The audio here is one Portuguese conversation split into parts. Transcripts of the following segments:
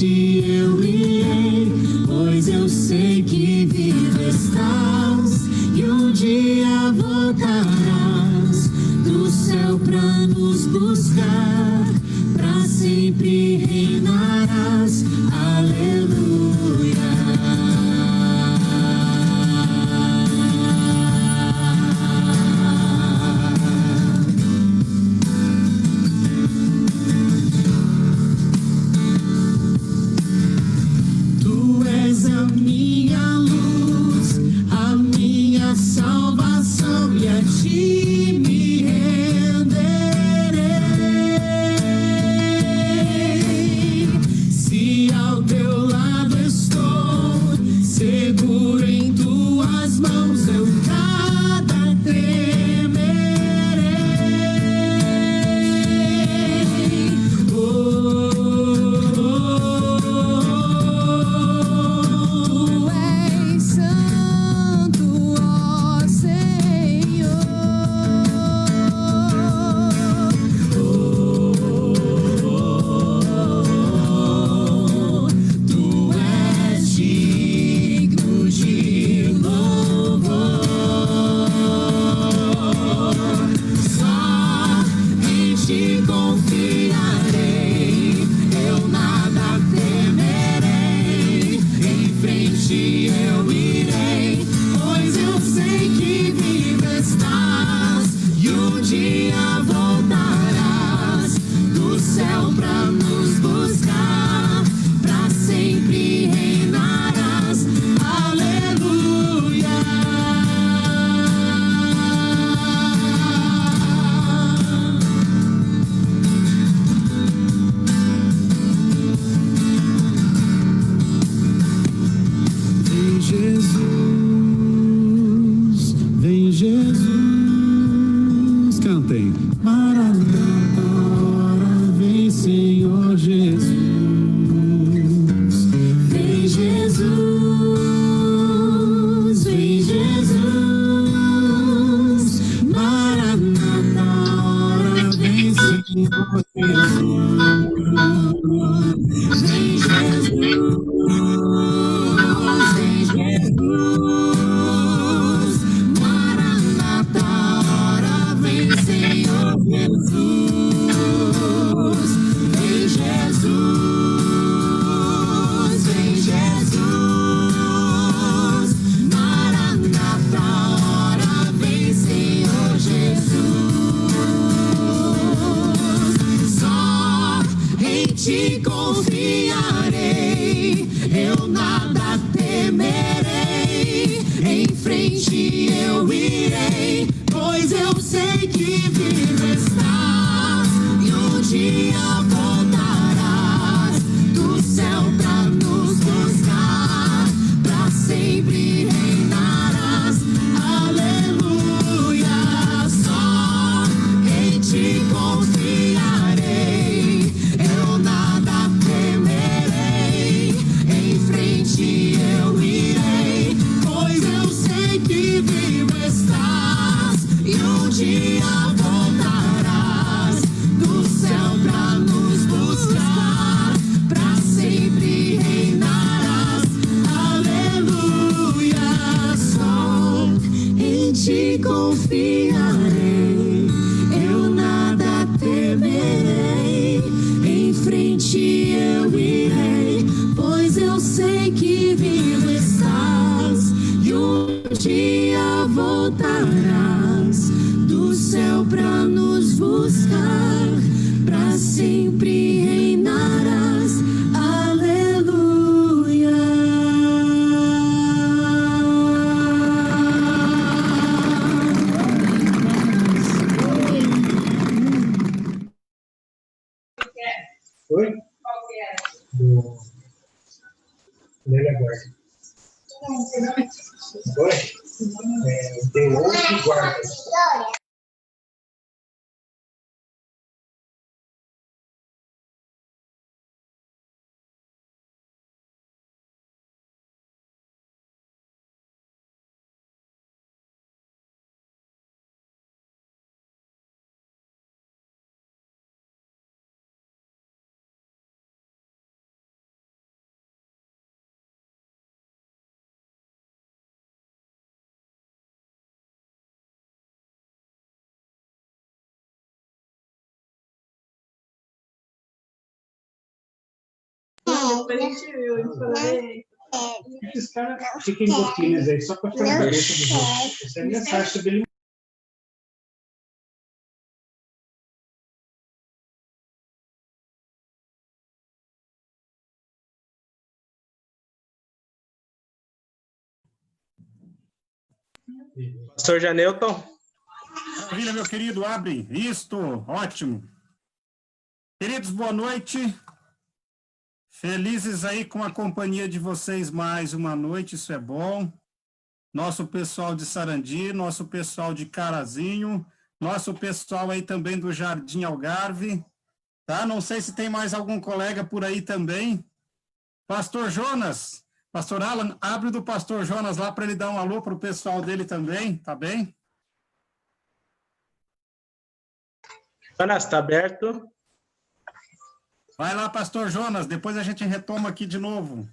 frente eu irei, pois eu sei que vivo estás e um dia voltarás do céu pra nos buscar, pra sempre reinarás. Aleluia. Tu és a minha luz, a minha salvação, e a ti me renderei. Se ao teu lado estou, seguro em tuas mãos, eu nada temerei. Tu és santo, ó Senhor. Tu és digno de louvor. Só em ti confiarei, eu nada temerei. Em frente eu irei, pois eu sei que vivo estás e um dia voltarás do céu pra nos buscar, pra sempre reinarás. Aleluia. Vem Jesus, vem Jesus, cantem. Maranata, ora vem Senhor Jesus. Vem Jesus, vem Jesus. Maranata, ora vem Senhor Jesus. Vem Jesus, vem Jesus. Maranata, ora vem Senhor Jesus. Vem Jesus, vem Jesus. Maranata, ora vem Senhor Jesus. Só em ti confiarei, eu nada temerei. Em frente eu irei, pois eu sei que vivo estás e um dia voltarás do céu pra nos buscar, pra sempre reinarás. Aleluia. Só em ti confiarei, eu nada temerei. Em frente eu irei, pois eu sei que vivo estás e um dia voltarás do céu pra nos buscar, pra sempre reinarás. Aleluia. Só em ti confiarei, eu nada temerei. Em frente eu irei, pois eu sei que vivo estás e um dia voltarás do céu pra nos buscar, pra sempre reinarás. Aleluia. Oi? Do Lélia Guarda. Oi? Tem outro guarda. a gente viu, eu falei. Esses caras ficam em boquinhas aí só para ficar na cabeça dos outros. Esse é mensagem dele. Pastor Janilton. Maravilha, meu querido, abre. Isto, ótimo. Queridos, boa noite. Felizes aí com a companhia de vocês mais uma noite, isso é bom. Nosso pessoal de Sarandi, nosso pessoal de Carazinho, nosso pessoal aí também do Jardim Algarve, tá? Não sei se tem mais algum colega por aí também. Pastor Jonas, Pastor Alan, abre do Pastor Jonas lá para ele dar um alô para o pessoal dele também, tá bem? Jonas, está aberto? Vai lá, Pastor Jonas, depois a gente retoma aqui de novo.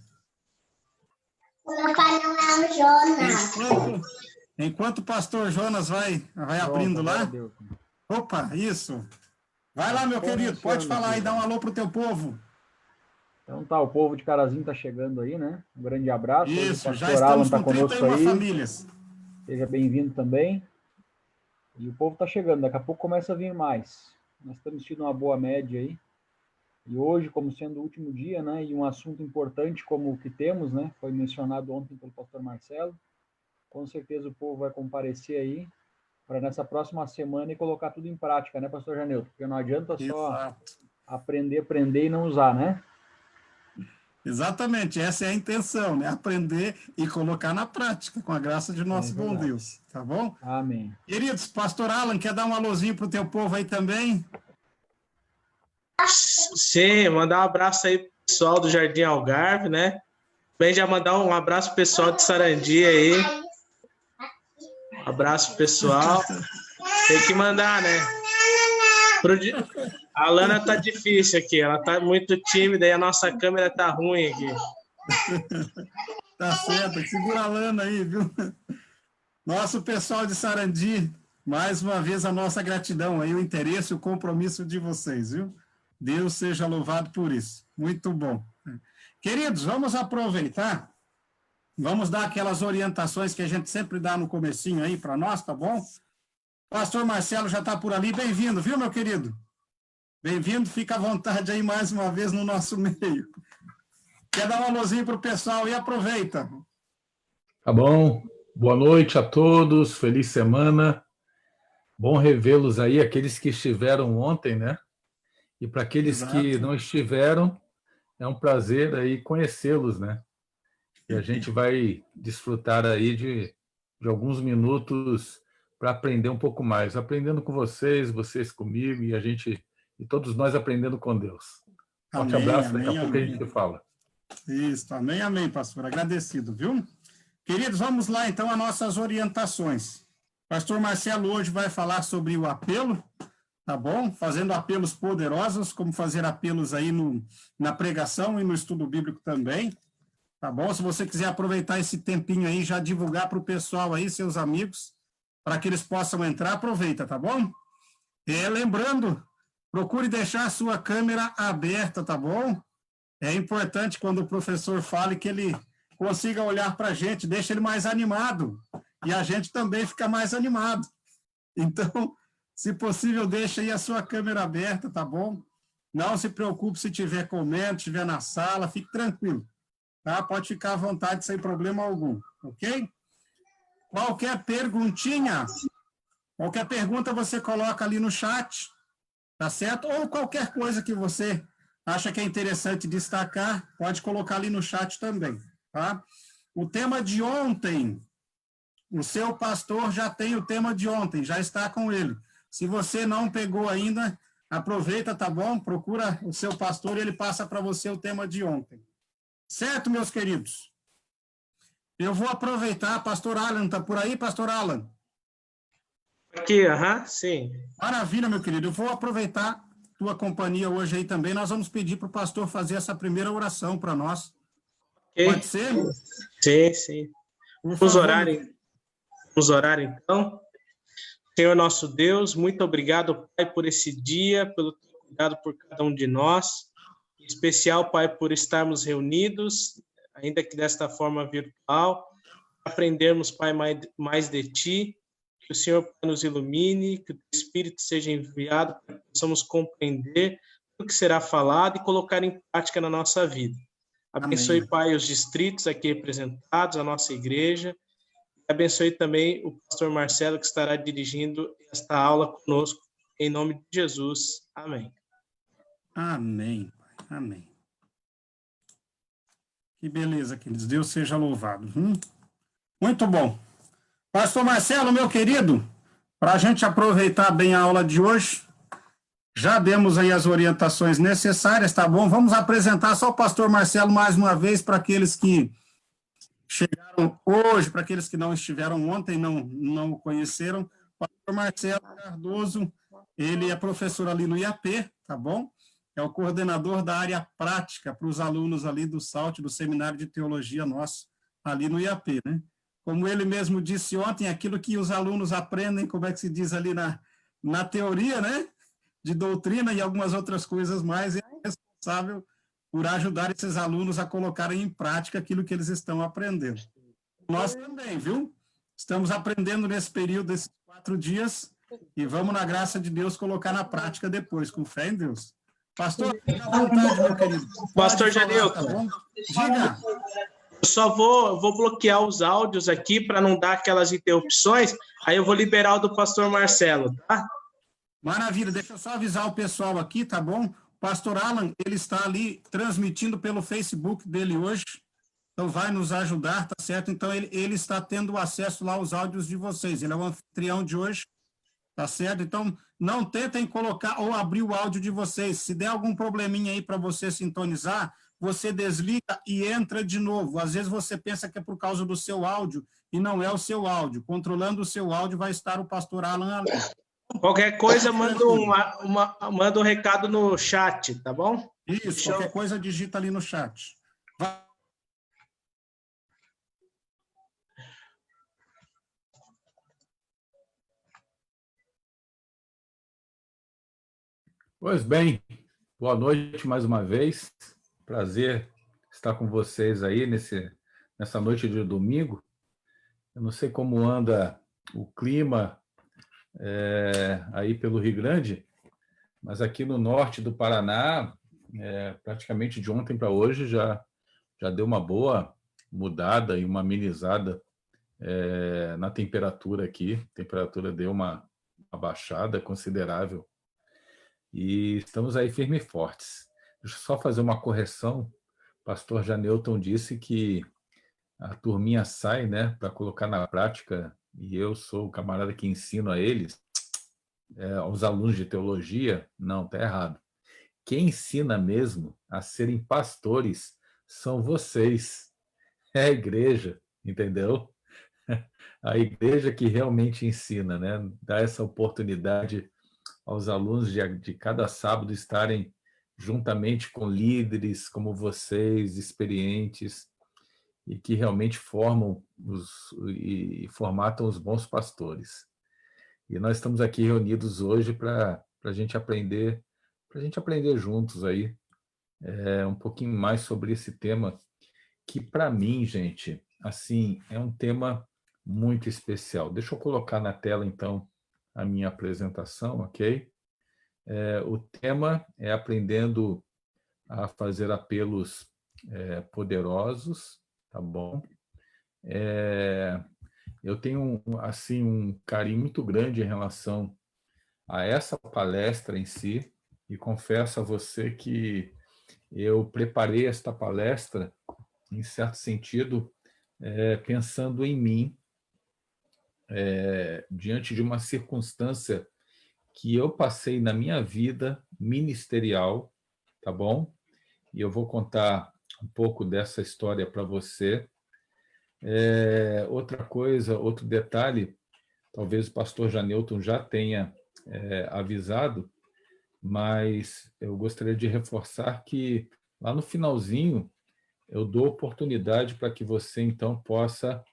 O meu pai não é o Jonas. Enquanto o Pastor Jonas vai abrindo lá. Opa, isso. Vai lá, meu querido, pode falar e dar um alô pro teu povo. Então tá, o povo de Carazinho tá chegando aí, né? Um grande abraço. Isso, o já pastor Alan estamos tá com conosco 31 aí. famílias. Seja bem-vindo também. E o povo tá chegando, daqui a pouco começa a vir mais. Nós estamos tendo uma boa média aí. E hoje, como sendo o último dia, né, e um assunto importante como o que temos, né, foi mencionado ontem pelo pastor Marcelo, com certeza o povo vai comparecer aí para nessa próxima semana e colocar tudo em prática, né, pastor Janilton? Porque não adianta só aprender e não usar, né? Exatamente, essa é a intenção, né? Aprender e colocar na prática, com a graça de nosso bom Deus, tá bom? Amém. Queridos, pastor Alan, quer dar um alôzinho pro teu povo aí também? Sim, mandar um abraço aí pro pessoal do Jardim Algarve, né? Também já mandar um abraço pro pessoal de Sarandi aí. Um abraço pro pessoal. Tem que mandar, né? A Lana tá difícil aqui, ela tá muito tímida e a nossa câmera tá ruim aqui. Tá certo, segura a Lana aí, viu? Nosso pessoal de Sarandi, mais uma vez a nossa gratidão aí, o interesse, o compromisso de vocês, viu? Deus seja louvado por isso. Muito bom. Queridos, vamos aproveitar, vamos dar aquelas orientações que a gente sempre dá no comecinho aí para nós, tá bom? Pastor Marcelo já está por ali, bem-vindo, viu, meu querido? Bem-vindo, fica à vontade aí mais uma vez no nosso meio. Quer dar um alôzinho para o pessoal e aproveita. Tá bom, boa noite a todos, feliz semana. Bom revê-los aí, aqueles que estiveram ontem, né? E para aqueles que não estiveram, é um prazer aí conhecê-los, né? E a gente vai desfrutar aí de alguns minutos para aprender um pouco mais. Aprendendo com vocês, vocês comigo, e todos nós aprendendo com Deus. Forte abraço, daqui a pouco a gente fala. Isso, amém, pastor. Agradecido, viu? Queridos, vamos lá então às nossas orientações. Pastor Marcelo hoje vai falar sobre o apelo, tá bom? Fazendo apelos poderosos, como fazer apelos aí na pregação e no estudo bíblico também, tá bom? Se você quiser aproveitar esse tempinho aí, já divulgar para o pessoal aí, seus amigos, para que eles possam entrar, aproveita, tá bom? Lembrando, procure deixar a sua câmera aberta, tá bom? É importante quando o professor fale que ele consiga olhar para a gente, deixa ele mais animado, e a gente também fica mais animado. Então, se possível, deixa aí a sua câmera aberta, tá bom? Não se preocupe se tiver comendo, estiver na sala, fique tranquilo, tá? Pode ficar à vontade sem problema algum, ok? Qualquer perguntinha, qualquer pergunta você coloca ali no chat, tá certo? Ou qualquer coisa que você acha que é interessante destacar, pode colocar ali no chat também, tá? O tema de ontem, o seu pastor já tem o tema de ontem, já está com ele. Se você não pegou ainda, aproveita, tá bom? Procura o seu pastor e ele passa para você o tema de ontem. Certo, meus queridos? Eu vou aproveitar, pastor Alan, está por aí, pastor Alan? Aqui, sim. Maravilha, meu querido. Eu vou aproveitar tua companhia hoje aí também. Nós vamos pedir para o pastor fazer essa primeira oração para nós. Okay. Pode ser? Sim. Vamos orar, então. Senhor nosso Deus, muito obrigado, Pai, por esse dia, pelo teu cuidado por cada um de nós. especial, Pai, por estarmos reunidos, ainda que desta forma virtual, aprendermos, Pai, mais de Ti, que o Senhor nos ilumine, que o Espírito seja enviado para que possamos compreender o que será falado e colocar em prática na nossa vida. Abençoe, Amém. Pai, os distritos aqui representados, a nossa igreja. Abençoe também o pastor Marcelo, que estará dirigindo esta aula conosco, em nome de Jesus. Amém. Amém, Pai. Amém. Que beleza, queridos. Deus seja louvado. Muito bom. Pastor Marcelo, meu querido, para a gente aproveitar bem a aula de hoje, já demos aí as orientações necessárias, tá bom? Vamos apresentar só o pastor Marcelo mais uma vez para aqueles que chegaram hoje, para aqueles que não estiveram ontem, não o conheceram. O pastor Marcelo Cardoso, ele é professor ali no IAP, tá bom? É o coordenador da área prática para os alunos ali do SALT, do Seminário de Teologia nosso, ali no IAP, né? Como ele mesmo disse ontem, aquilo que os alunos aprendem, como é que se diz ali na teoria, né? De doutrina e algumas outras coisas mais, ele é responsável por ajudar esses alunos a colocarem em prática aquilo que eles estão aprendendo. Nós também, viu? Estamos aprendendo nesse período, desses 4 dias, e vamos, na graça de Deus, colocar na prática depois, com fé em Deus. Pastor, fica à vontade, meu querido. Pastor Pode falar, Janilton. tá bom? Diga. Eu só vou bloquear os áudios aqui para não dar aquelas interrupções, aí eu vou liberar o do pastor Marcelo, tá? Maravilha, deixa eu só avisar o pessoal aqui, tá bom? O pastor Alan, ele está ali transmitindo pelo Facebook dele hoje, então vai nos ajudar, tá certo? Então ele está tendo acesso lá aos áudios de vocês, ele é o anfitrião de hoje, tá certo? Então não tentem colocar ou abrir o áudio de vocês, se der algum probleminha aí para você sintonizar, você desliga e entra de novo. Às vezes você pensa que é por causa do seu áudio, e não é o seu áudio. Controlando o seu áudio vai estar o pastor Alan ali. Qualquer coisa, manda um recado no chat, tá bom? Isso, qualquer coisa digita ali no chat. Pois bem, boa noite mais uma vez. Prazer estar com vocês aí nessa noite de domingo. Eu não sei como anda o clima aí pelo Rio Grande, mas aqui no norte do Paraná, praticamente de ontem para hoje, já deu uma boa mudada e uma amenizada na temperatura aqui. A temperatura deu uma baixada considerável. E estamos aí firmes e fortes. Deixa eu só fazer uma correção. O pastor Janilton disse que a turminha sai, né, para colocar na prática, e eu sou o camarada que ensino a eles, aos alunos de teologia. Não, está errado. Quem ensina mesmo a serem pastores são vocês. É a igreja, entendeu? A igreja que realmente ensina, né? Dá essa oportunidade aos alunos de cada sábado estarem juntamente com líderes como vocês, experientes, e que realmente formam e formatam os bons pastores. E nós estamos aqui reunidos hoje para a gente aprender juntos aí um pouquinho mais sobre esse tema, que para mim, gente, assim, é um tema muito especial. Deixa eu colocar na tela, então, a minha apresentação, ok? O tema é aprendendo a fazer apelos poderosos, tá bom? Eu tenho assim um carinho muito grande em relação a essa palestra em si, e confesso a você que eu preparei esta palestra, em certo sentido, pensando em mim, diante de uma circunstância que eu passei na minha vida ministerial, tá bom? E eu vou contar um pouco dessa história para você. Outra coisa, outro detalhe, talvez o pastor Janilton já tenha avisado, mas eu gostaria de reforçar que lá no finalzinho eu dou oportunidade para que você, então, possa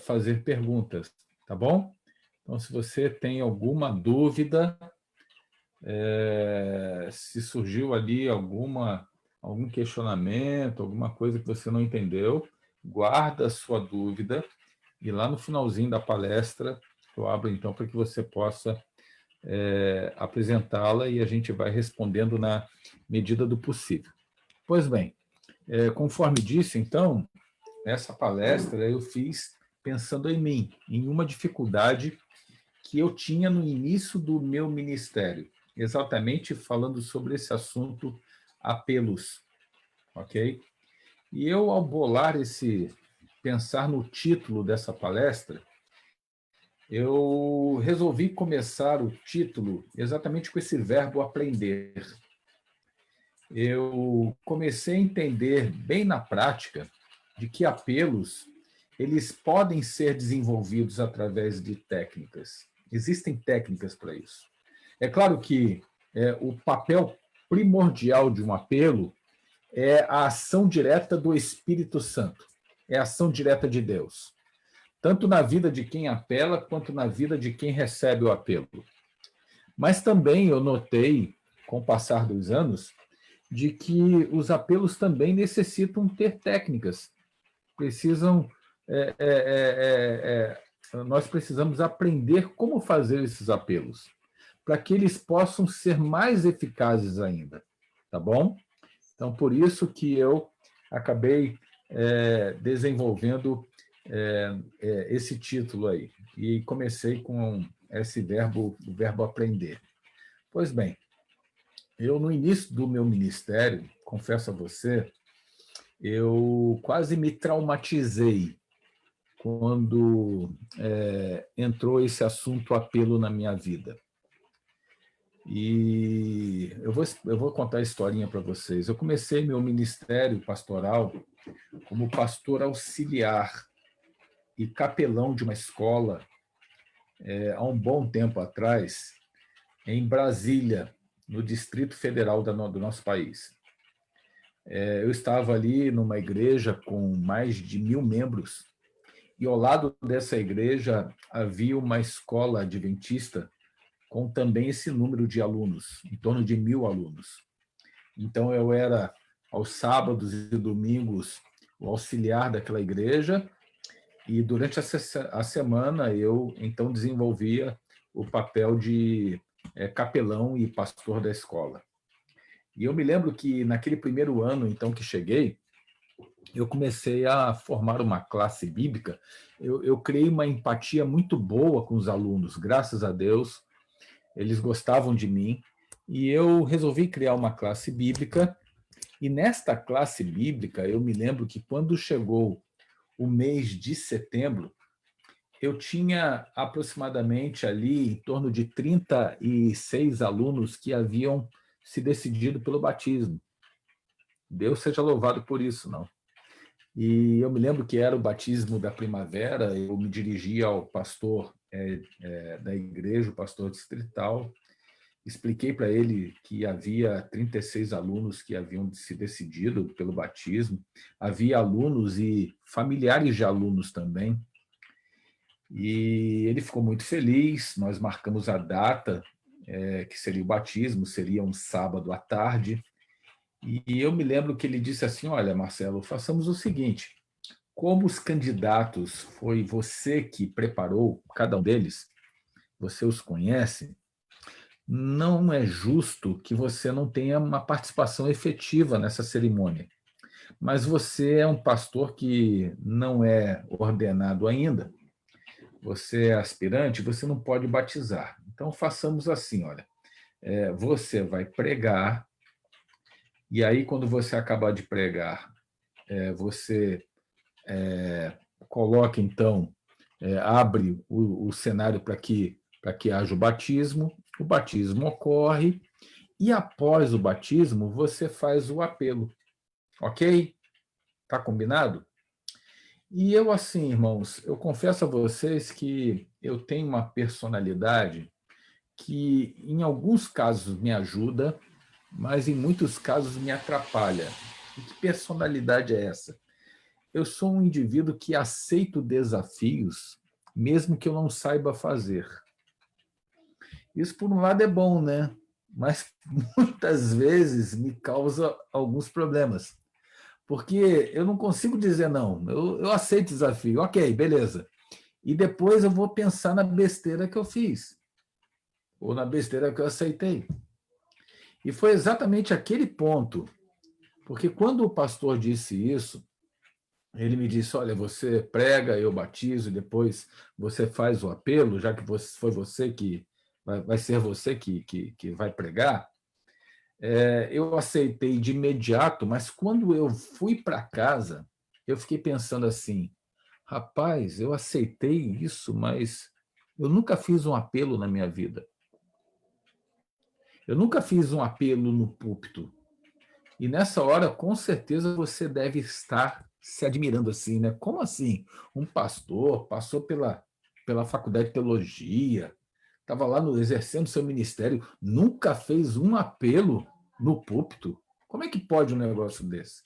fazer perguntas, tá bom? Então, se você tem alguma dúvida, se surgiu ali alguma algum questionamento, alguma coisa que você não entendeu, guarda a sua dúvida e lá no finalzinho da palestra eu abro então para que você possa apresentá-la e a gente vai respondendo na medida do possível. Pois bem, conforme disse, então, essa palestra eu fiz pensando em mim, em uma dificuldade que eu tinha no início do meu ministério, exatamente falando sobre esse assunto apelos, ok? E eu, ao bolar pensar no título dessa palestra, eu resolvi começar o título exatamente com esse verbo aprender. Eu comecei a entender bem na prática de que apelos, eles podem ser desenvolvidos através de técnicas. Existem técnicas para isso. É claro que o papel primordial de um apelo é a ação direta do Espírito Santo, é a ação direta de Deus, tanto na vida de quem apela, quanto na vida de quem recebe o apelo. Mas também eu notei, com o passar dos anos, de que os apelos também necessitam ter técnicas, nós precisamos aprender como fazer esses apelos, para que eles possam ser mais eficazes ainda, tá bom? Então, por isso que eu acabei desenvolvendo esse título aí, e comecei com esse verbo, o verbo aprender. Pois bem, eu no início do meu ministério, confesso a você, eu quase me traumatizei quando entrou esse assunto apelo na minha vida. E eu vou contar a historinha para vocês. Eu comecei meu ministério pastoral como pastor auxiliar e capelão de uma escola há um bom tempo atrás, em Brasília, no Distrito Federal do nosso país. Eu estava ali numa igreja com mais de 1.000 membros, e ao lado dessa igreja havia uma escola adventista com também esse número de alunos, em torno de 1.000 alunos. Então, eu era, aos sábados e domingos, o auxiliar daquela igreja, e durante a semana eu, então, desenvolvia o papel de capelão e pastor da escola. E eu me lembro que, naquele primeiro ano, então, que cheguei, eu comecei a formar uma classe bíblica. Eu criei uma empatia muito boa com os alunos, graças a Deus. Eles gostavam de mim, e eu resolvi criar uma classe bíblica, e nesta classe bíblica, eu me lembro que quando chegou o mês de setembro, eu tinha aproximadamente ali em torno de 36 alunos que haviam se decidido pelo batismo. Deus seja louvado por isso, não? E eu me lembro que era o batismo da primavera, eu me dirigi ao pastor da igreja, o pastor distrital, expliquei para ele que havia 36 alunos que haviam se decidido pelo batismo, havia alunos e familiares de alunos também, e ele ficou muito feliz. Nós marcamos a data, que seria o batismo, seria um sábado à tarde, e eu me lembro que ele disse assim: olha, Marcelo, façamos o seguinte, como os candidatos foi você que preparou cada um deles, você os conhece, não é justo que você não tenha uma participação efetiva nessa cerimônia. Mas você é um pastor que não é ordenado ainda, você é aspirante, você não pode batizar. Então, façamos assim, olha, você vai pregar, e aí, quando você acabar de pregar, você coloca, então, abre o cenário para que haja o batismo ocorre, e após o batismo, você faz o apelo. Ok? Tá combinado? E eu, assim, irmãos, eu confesso a vocês que eu tenho uma personalidade que, em alguns casos, me ajuda, mas em muitos casos me atrapalha. E que personalidade é essa? Eu sou um indivíduo que aceito desafios, mesmo que eu não saiba fazer. Isso, por um lado, é bom, né? mas muitas vezes me causa alguns problemas. Porque eu não consigo dizer não. Eu aceito o desafio. Ok, beleza. E depois eu vou pensar na besteira que eu fiz. Ou na besteira que eu aceitei. E foi exatamente aquele ponto. Porque quando o pastor disse isso, ele me disse, olha, você prega, eu batizo, depois você faz o apelo, já que foi você que vai ser você que vai pregar. Eu aceitei de imediato, mas quando eu fui para casa, eu fiquei pensando assim, rapaz, eu aceitei isso, mas eu nunca fiz um apelo na minha vida. Eu nunca fiz um apelo no púlpito. E nessa hora, com certeza, você deve estar se admirando assim, né? Como assim? Um pastor passou pela faculdade de teologia, estava lá exercendo seu ministério, nunca fez um apelo no púlpito? Como é que pode um negócio desse?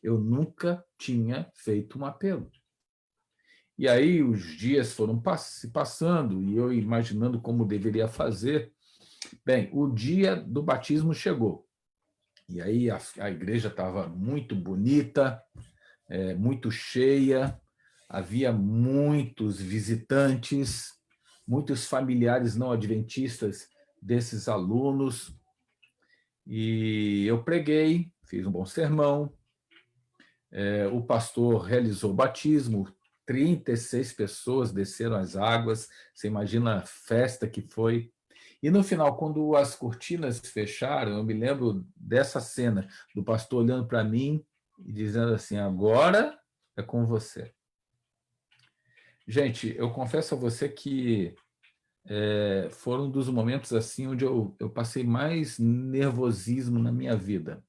Eu nunca tinha feito um apelo. E aí os dias foram se passando e eu imaginando como deveria fazer. Bem, o dia do batismo chegou. E aí a igreja estava muito bonita, muito cheia, havia muitos visitantes, muitos familiares não adventistas desses alunos. E eu preguei, fiz um bom sermão, o pastor realizou o batismo, 36 pessoas desceram as águas, você imagina a festa que foi. E no final, quando as cortinas fecharam, eu me lembro dessa cena, do pastor olhando para mim e dizendo assim, agora é com você. Gente, eu confesso a você que foram um dos momentos assim onde eu passei mais nervosismo na minha vida.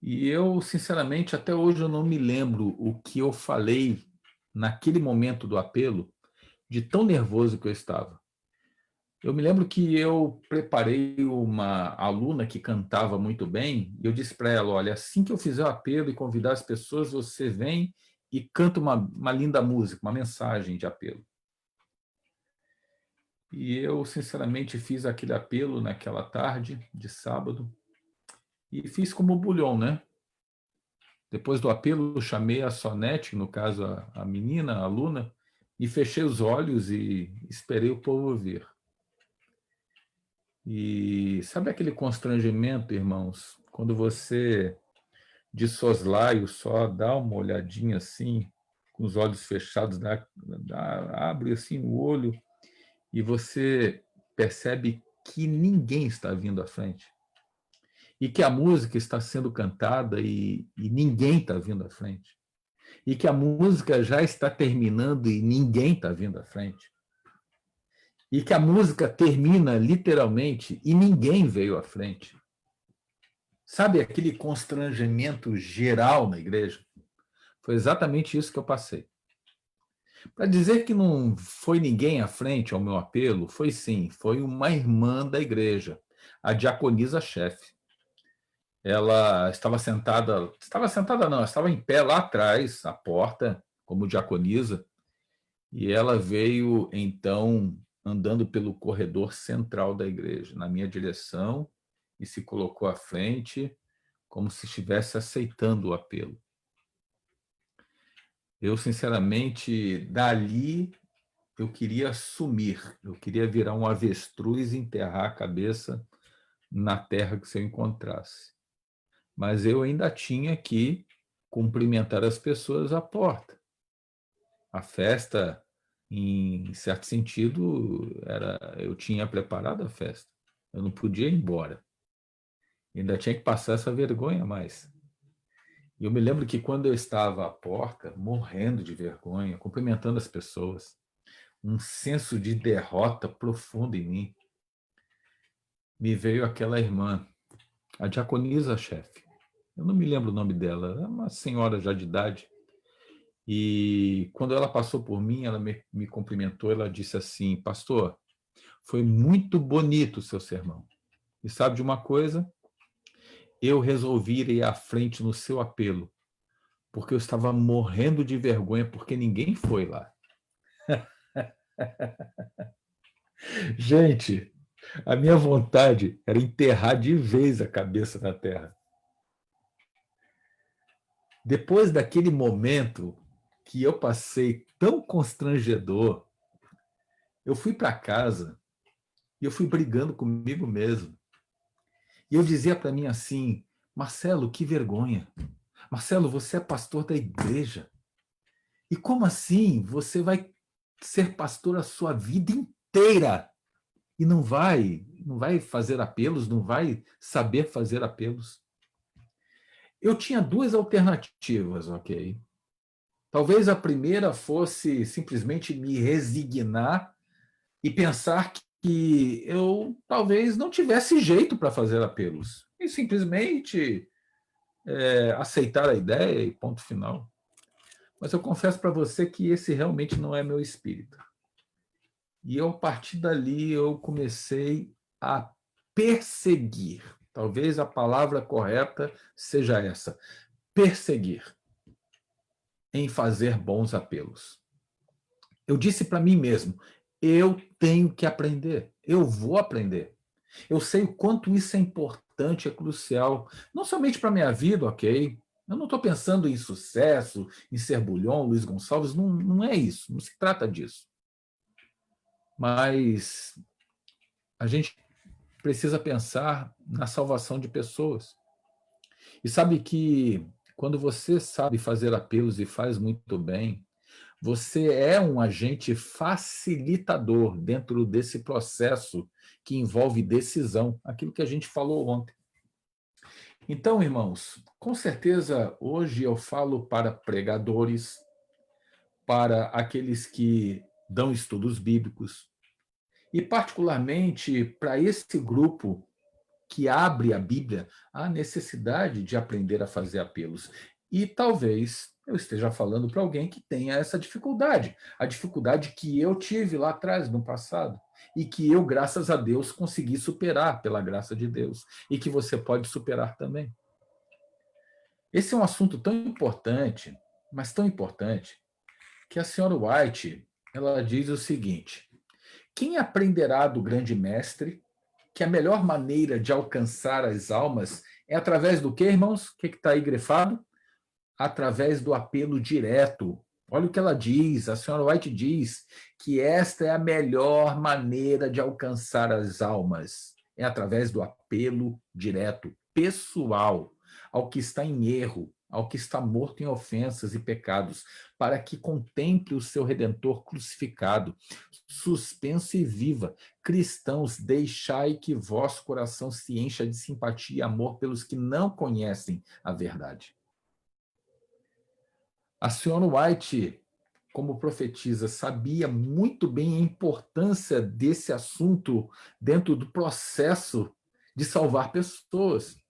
E eu, sinceramente, até hoje eu não me lembro o que eu falei naquele momento do apelo, de tão nervoso que eu estava. Eu me lembro que eu preparei uma aluna que cantava muito bem, e eu disse para ela, olha, assim que eu fizer o apelo e convidar as pessoas, você vem e canta uma linda música, uma mensagem de apelo. E eu, sinceramente, fiz aquele apelo naquela tarde de sábado, e fiz como bulhão, né? Depois do apelo, chamei a Sonete, no caso a menina, a aluna, e fechei os olhos e esperei o povo vir. E sabe aquele constrangimento, irmãos, quando você, de soslaio, só dá uma olhadinha assim, com os olhos fechados, abre assim o olho e você percebe que ninguém está vindo à frente. E que a música está sendo cantada e ninguém está vindo à frente. E que a música já está terminando e ninguém está vindo à frente. E que a música termina literalmente e ninguém veio à frente. Sabe aquele constrangimento geral na igreja? Foi exatamente isso que eu passei. Para dizer que não foi ninguém à frente ao meu apelo, foi sim, foi uma irmã da igreja, a diaconisa-chefe. Ela estava sentada não, ela estava em pé lá atrás, à porta, como diaconisa, e ela veio, então, andando pelo corredor central da igreja, na minha direção, e se colocou à frente, como se estivesse aceitando o apelo. Eu, sinceramente, dali, eu queria sumir, eu queria virar um avestruz e enterrar a cabeça na terra que se eu encontrasse. Mas eu ainda tinha que cumprimentar as pessoas à porta. A festa, em certo sentido, eu tinha preparado a festa. Eu não podia ir embora. Ainda tinha que passar essa vergonha mais. E eu me lembro que quando eu estava à porta, morrendo de vergonha, cumprimentando as pessoas, um senso de derrota profundo em mim, me veio aquela irmã, a diaconisa-chefe. Eu não me lembro o nome dela, é uma senhora já de idade. E quando ela passou por mim, ela me cumprimentou, ela disse assim, pastor, foi muito bonito o seu sermão. E sabe de uma coisa? Eu resolvi ir à frente no seu apelo, porque eu estava morrendo de vergonha, porque ninguém foi lá. Gente, A minha vontade era enterrar de vez a cabeça na terra. Depois daquele momento que eu passei tão constrangedor, eu fui para casa e eu fui brigando comigo mesmo. E eu dizia para mim assim: Marcelo, que vergonha. Marcelo, você é pastor da igreja. E como assim você vai ser pastor a sua vida inteira e não vai fazer apelos, não vai saber fazer apelos? Eu tinha duas alternativas, ok? Talvez a primeira fosse simplesmente me resignar e pensar que eu talvez não tivesse jeito para fazer apelos e simplesmente aceitar a ideia e ponto final. Mas eu confesso para você que esse realmente não é meu espírito. E eu, a partir dali, eu comecei a perseguir. Talvez a palavra correta seja essa: perseguir em fazer bons apelos. Eu disse para mim mesmo: eu tenho que aprender, eu vou aprender. Eu sei o quanto isso é importante, é crucial, não somente para a minha vida, ok? Eu não estou pensando em sucesso, em ser Bulhon, Luiz Gonçalves, não é isso, não se trata disso. Mas a gente precisa pensar na salvação de pessoas. E sabe que quando você sabe fazer apelos e faz muito bem, você é um agente facilitador dentro desse processo que envolve decisão, aquilo que a gente falou ontem. Então, irmãos, com certeza hoje eu falo para pregadores, para aqueles que dão estudos bíblicos, e particularmente para esse grupo que abre a Bíblia, a necessidade de aprender a fazer apelos. E talvez eu esteja falando para alguém que tenha essa dificuldade, a dificuldade que eu tive lá atrás, no passado, e que eu, graças a Deus, consegui superar pela graça de Deus, e que você pode superar também. Esse é um assunto tão importante, mas tão importante, que a senhora White, ela diz o seguinte: quem aprenderá do grande mestre que a melhor maneira de alcançar as almas é através do quê, irmãos? O que está aí grifado? Através do apelo direto. Olha o que ela diz, a senhora White diz que esta é a melhor maneira de alcançar as almas. É através do apelo direto, pessoal, ao que está em erro, ao que está morto em ofensas e pecados, para que contemple o seu Redentor crucificado, suspenso e viva. Cristãos, deixai que vosso coração se encha de simpatia e amor pelos que não conhecem a verdade. A senhora White, como profetisa, sabia muito bem a importância desse assunto dentro do processo de salvar pessoas,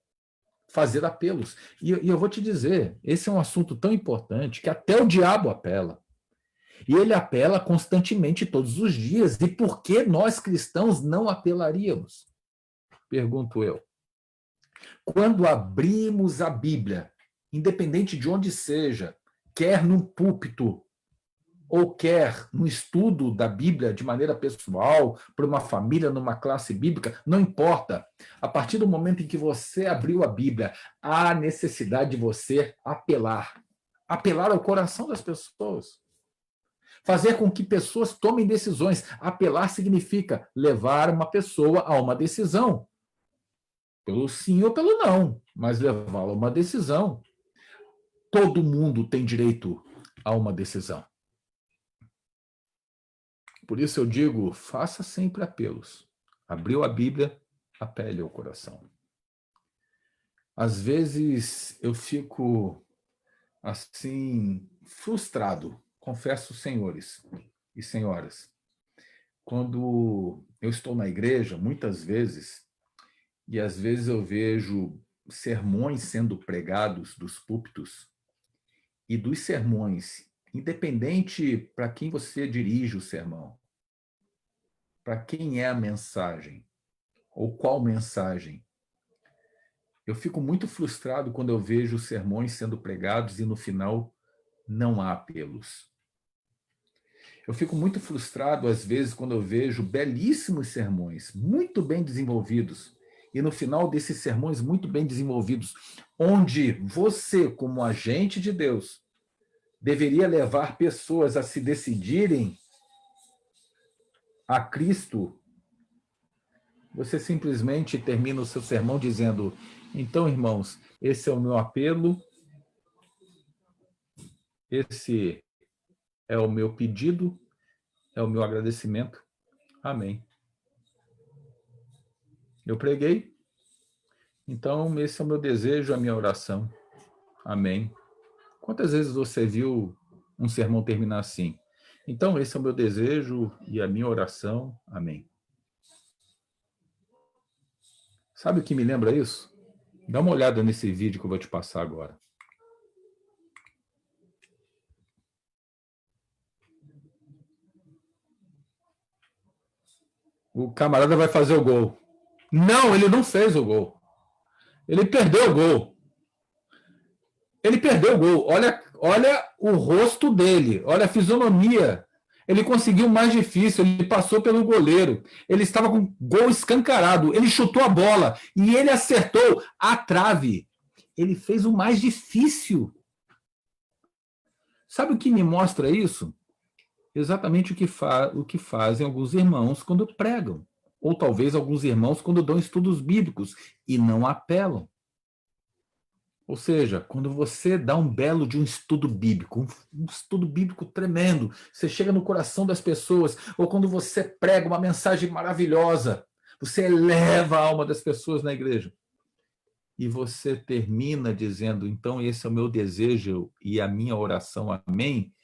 fazer apelos. E eu vou te dizer, esse é um assunto tão importante que até o diabo apela. E ele apela constantemente todos os dias. E por que nós cristãos não apelaríamos? Pergunto eu. Quando abrimos a Bíblia, independente de onde seja, quer num púlpito, ou quer no estudo da Bíblia de maneira pessoal, para uma família, numa classe bíblica, não importa. A partir do momento em que você abriu a Bíblia, há necessidade de você apelar. Apelar ao coração das pessoas. Fazer com que pessoas tomem decisões. Apelar significa levar uma pessoa a uma decisão. Pelo sim ou pelo não, mas levá-la a uma decisão. Todo mundo tem direito a uma decisão. Por isso eu digo, faça sempre apelos. Abriu a Bíblia, apele ao coração. Às vezes eu fico assim frustrado, confesso, senhores e senhoras, quando eu estou na igreja, muitas vezes, e às vezes eu vejo sermões sendo pregados dos púlpitos, e dos sermões, independente para quem você dirige o sermão, para quem é a mensagem, ou qual mensagem, eu fico muito frustrado quando eu vejo sermões sendo pregados e no final não há apelos. Eu fico muito frustrado, às vezes, quando eu vejo belíssimos sermões, muito bem desenvolvidos, e no final desses sermões muito bem desenvolvidos, onde você, como agente de Deus, deveria levar pessoas a se decidirem a Cristo, você simplesmente termina o seu sermão dizendo: então, irmãos, esse é o meu apelo, esse é o meu pedido, é o meu agradecimento. Amém. Eu preguei, então esse é o meu desejo, a minha oração. Amém. Quantas vezes você viu um sermão terminar assim? Então esse é o meu desejo e a minha oração. Amém. Sabe o que me lembra isso? Dá uma olhada nesse vídeo que eu vou te passar agora. O camarada vai fazer o gol. Não, ele não fez o gol. Ele perdeu o gol. Ele perdeu o gol. Olha o rosto dele. Olha a fisionomia. Ele conseguiu o mais difícil. Ele passou pelo goleiro. Ele estava com o gol escancarado. Ele chutou a bola e ele acertou a trave. Ele fez o mais difícil. Sabe o que me mostra isso? Exatamente o que fazem alguns irmãos quando pregam. Ou talvez alguns irmãos quando dão estudos bíblicos e não apelam. Ou seja, quando você dá um belo de um estudo bíblico, um estudo bíblico tremendo, você chega no coração das pessoas, ou quando você prega uma mensagem maravilhosa, você eleva a alma das pessoas na igreja. E você termina dizendo: então esse é o meu desejo e a minha oração, amém.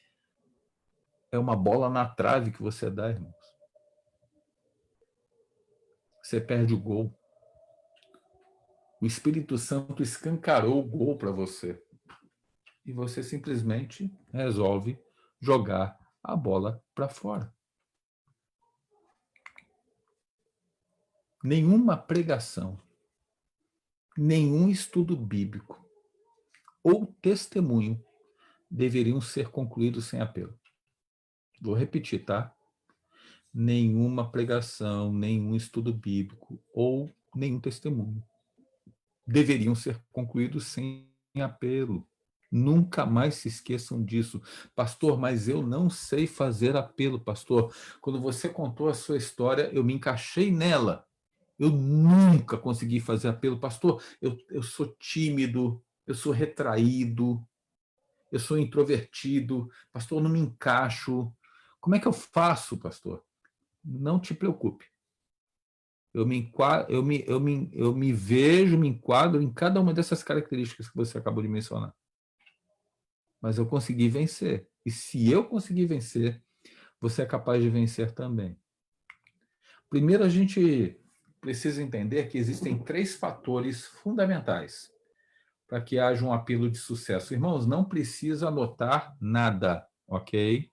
É uma bola na trave que você dá, irmãos. Você perde o gol. O Espírito Santo escancarou o gol para você. E você simplesmente resolve jogar a bola para fora. Nenhuma pregação, nenhum estudo bíblico ou testemunho deveriam ser concluídos sem apelo. Vou repetir, tá? Nenhuma pregação, nenhum estudo bíblico ou nenhum testemunho deveriam ser concluídos sem apelo. Nunca mais se esqueçam disso. Pastor, mas eu não sei fazer apelo, pastor. Quando você contou a sua história, eu me encaixei nela. Eu nunca consegui fazer apelo. Pastor, eu sou tímido, eu sou retraído, eu sou introvertido. Pastor, eu não me encaixo. Como é que eu faço, pastor? Não te preocupe. Eu me vejo, me enquadro em cada uma dessas características que você acabou de mencionar. Mas eu consegui vencer. E se eu conseguir vencer, você é capaz de vencer também. Primeiro, a gente precisa entender que existem 3 fatores fundamentais para que haja um apelo de sucesso. Irmãos, não precisa anotar nada, ok?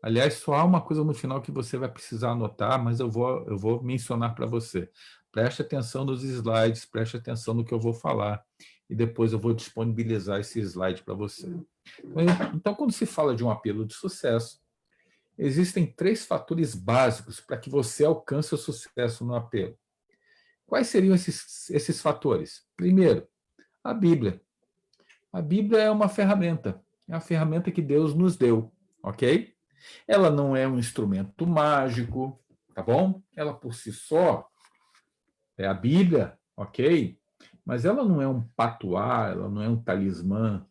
Aliás, só há uma coisa no final que você vai precisar anotar, mas eu vou mencionar para você. Preste atenção nos slides, preste atenção no que eu vou falar, e depois eu vou disponibilizar esse slide para você. Então, quando se fala de um apelo de sucesso, existem 3 fatores básicos para que você alcance o sucesso no apelo. Quais seriam esses fatores? Primeiro, a Bíblia. A Bíblia é uma ferramenta que Deus nos deu, ok? Ela não é um instrumento mágico, tá bom? Ela por si só é a Bíblia, ok? Mas ela não é um patuá, ela não é um talismã,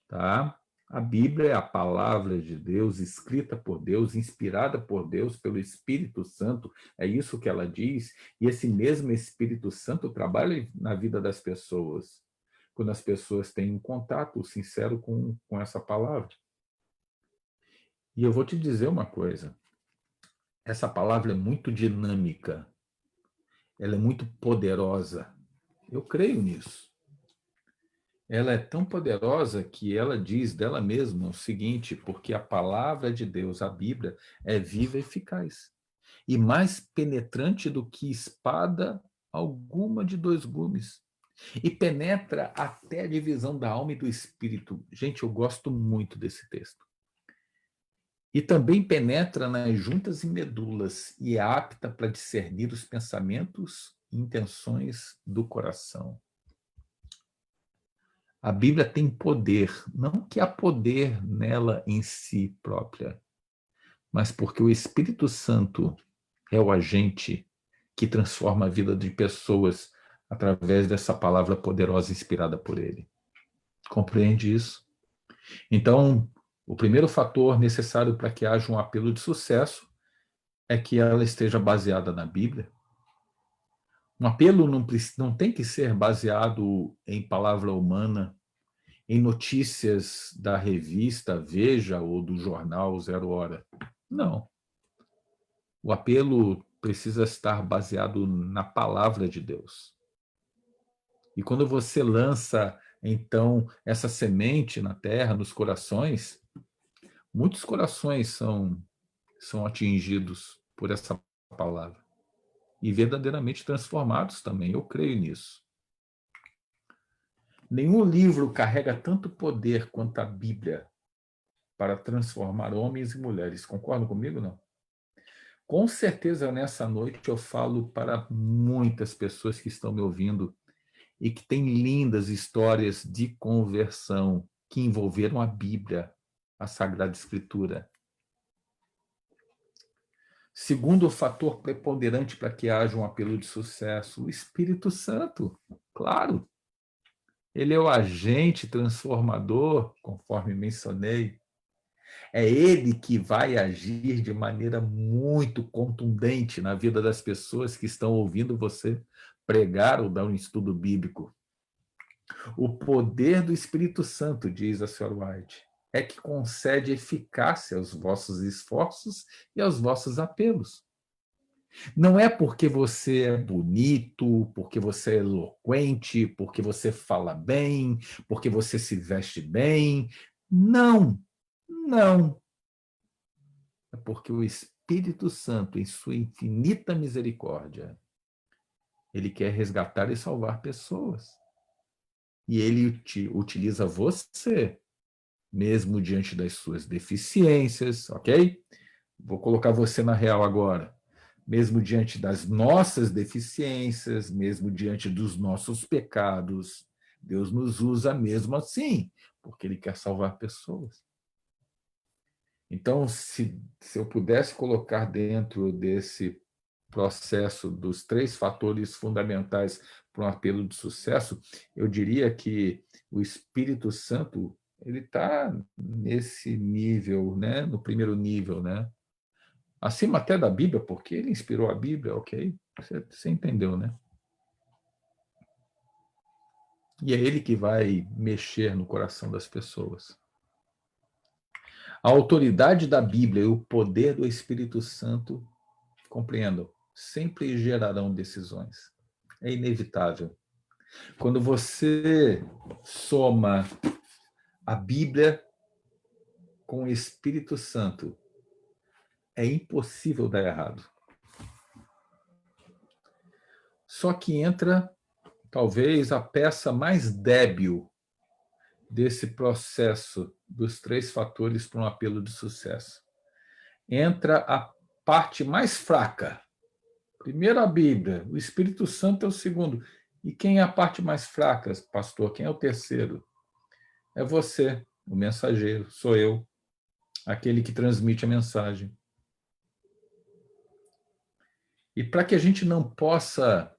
tá? A Bíblia é a palavra de Deus, escrita por Deus, inspirada por Deus, pelo Espírito Santo, é isso que ela diz, e esse mesmo Espírito Santo trabalha na vida das pessoas, quando as pessoas têm um contato sincero com essa palavra. E eu vou te dizer uma coisa, essa palavra é muito dinâmica, ela é muito poderosa, eu creio nisso. Ela é tão poderosa que ela diz dela mesma o seguinte: porque a palavra de Deus, a Bíblia, é viva e eficaz, e mais penetrante do que espada alguma de 2 gumes, e penetra até a divisão da alma e do espírito. Gente, eu gosto muito desse texto. e também penetra nas juntas e medulas e é apta para discernir os pensamentos e intenções do coração. A Bíblia tem poder, não que há poder nela em si própria, mas porque o Espírito Santo é o agente que transforma a vida de pessoas através dessa palavra poderosa inspirada por ele. Compreende isso? Então, o primeiro fator necessário para que haja um apelo de sucesso é que ela esteja baseada na Bíblia. Um apelo não tem que ser baseado em palavra humana, em notícias da revista Veja ou do jornal Zero Hora. Não. O apelo precisa estar baseado na palavra de Deus. E quando você lança, então, essa semente na terra, nos corações, muitos corações são atingidos por essa palavra. E verdadeiramente transformados também, eu creio nisso. Nenhum livro carrega tanto poder quanto a Bíblia para transformar homens e mulheres. Concordam comigo, não? Com certeza, nessa noite, eu falo para muitas pessoas que estão me ouvindo e que têm lindas histórias de conversão que envolveram a Bíblia, a Sagrada Escritura. Segundo fator preponderante para que haja um apelo de sucesso, o Espírito Santo. Claro, ele é o agente transformador, conforme mencionei. É ele que vai agir de maneira muito contundente na vida das pessoas que estão ouvindo você pregar ou dar um estudo bíblico. O poder do Espírito Santo, diz a Sra. White, é que concede eficácia aos vossos esforços e aos vossos apelos. Não é porque você é bonito, porque você é eloquente, porque você fala bem, porque você se veste bem. Não, não. É porque o Espírito Santo, em sua infinita misericórdia, ele quer resgatar e salvar pessoas. E ele utiliza você, mesmo diante das suas deficiências, ok? Vou colocar você na real agora. Mesmo diante das nossas deficiências, mesmo diante dos nossos pecados, Deus nos usa mesmo assim, porque ele quer salvar pessoas. Então, se eu pudesse colocar dentro desse processo dos 3 fatores fundamentais para um apelo de sucesso, eu diria que o Espírito Santo ele está nesse nível, né? No primeiro nível, né? Acima até da Bíblia, porque ele inspirou a Bíblia, ok? Você entendeu, né? E é ele que vai mexer no coração das pessoas. A autoridade da Bíblia e o poder do Espírito Santo, compreendam, sempre gerarão decisões. É inevitável. Quando você soma a Bíblia com o Espírito Santo, é impossível dar errado. Só que entra, talvez, a peça mais débil desse processo dos 3 fatores para um apelo de sucesso. Entra a parte mais fraca. Primeiro a Bíblia, o Espírito Santo é o segundo. E quem é a parte mais fraca, pastor? Quem é o terceiro? É você, o mensageiro, sou eu, aquele que transmite a mensagem. E para que a gente não possa,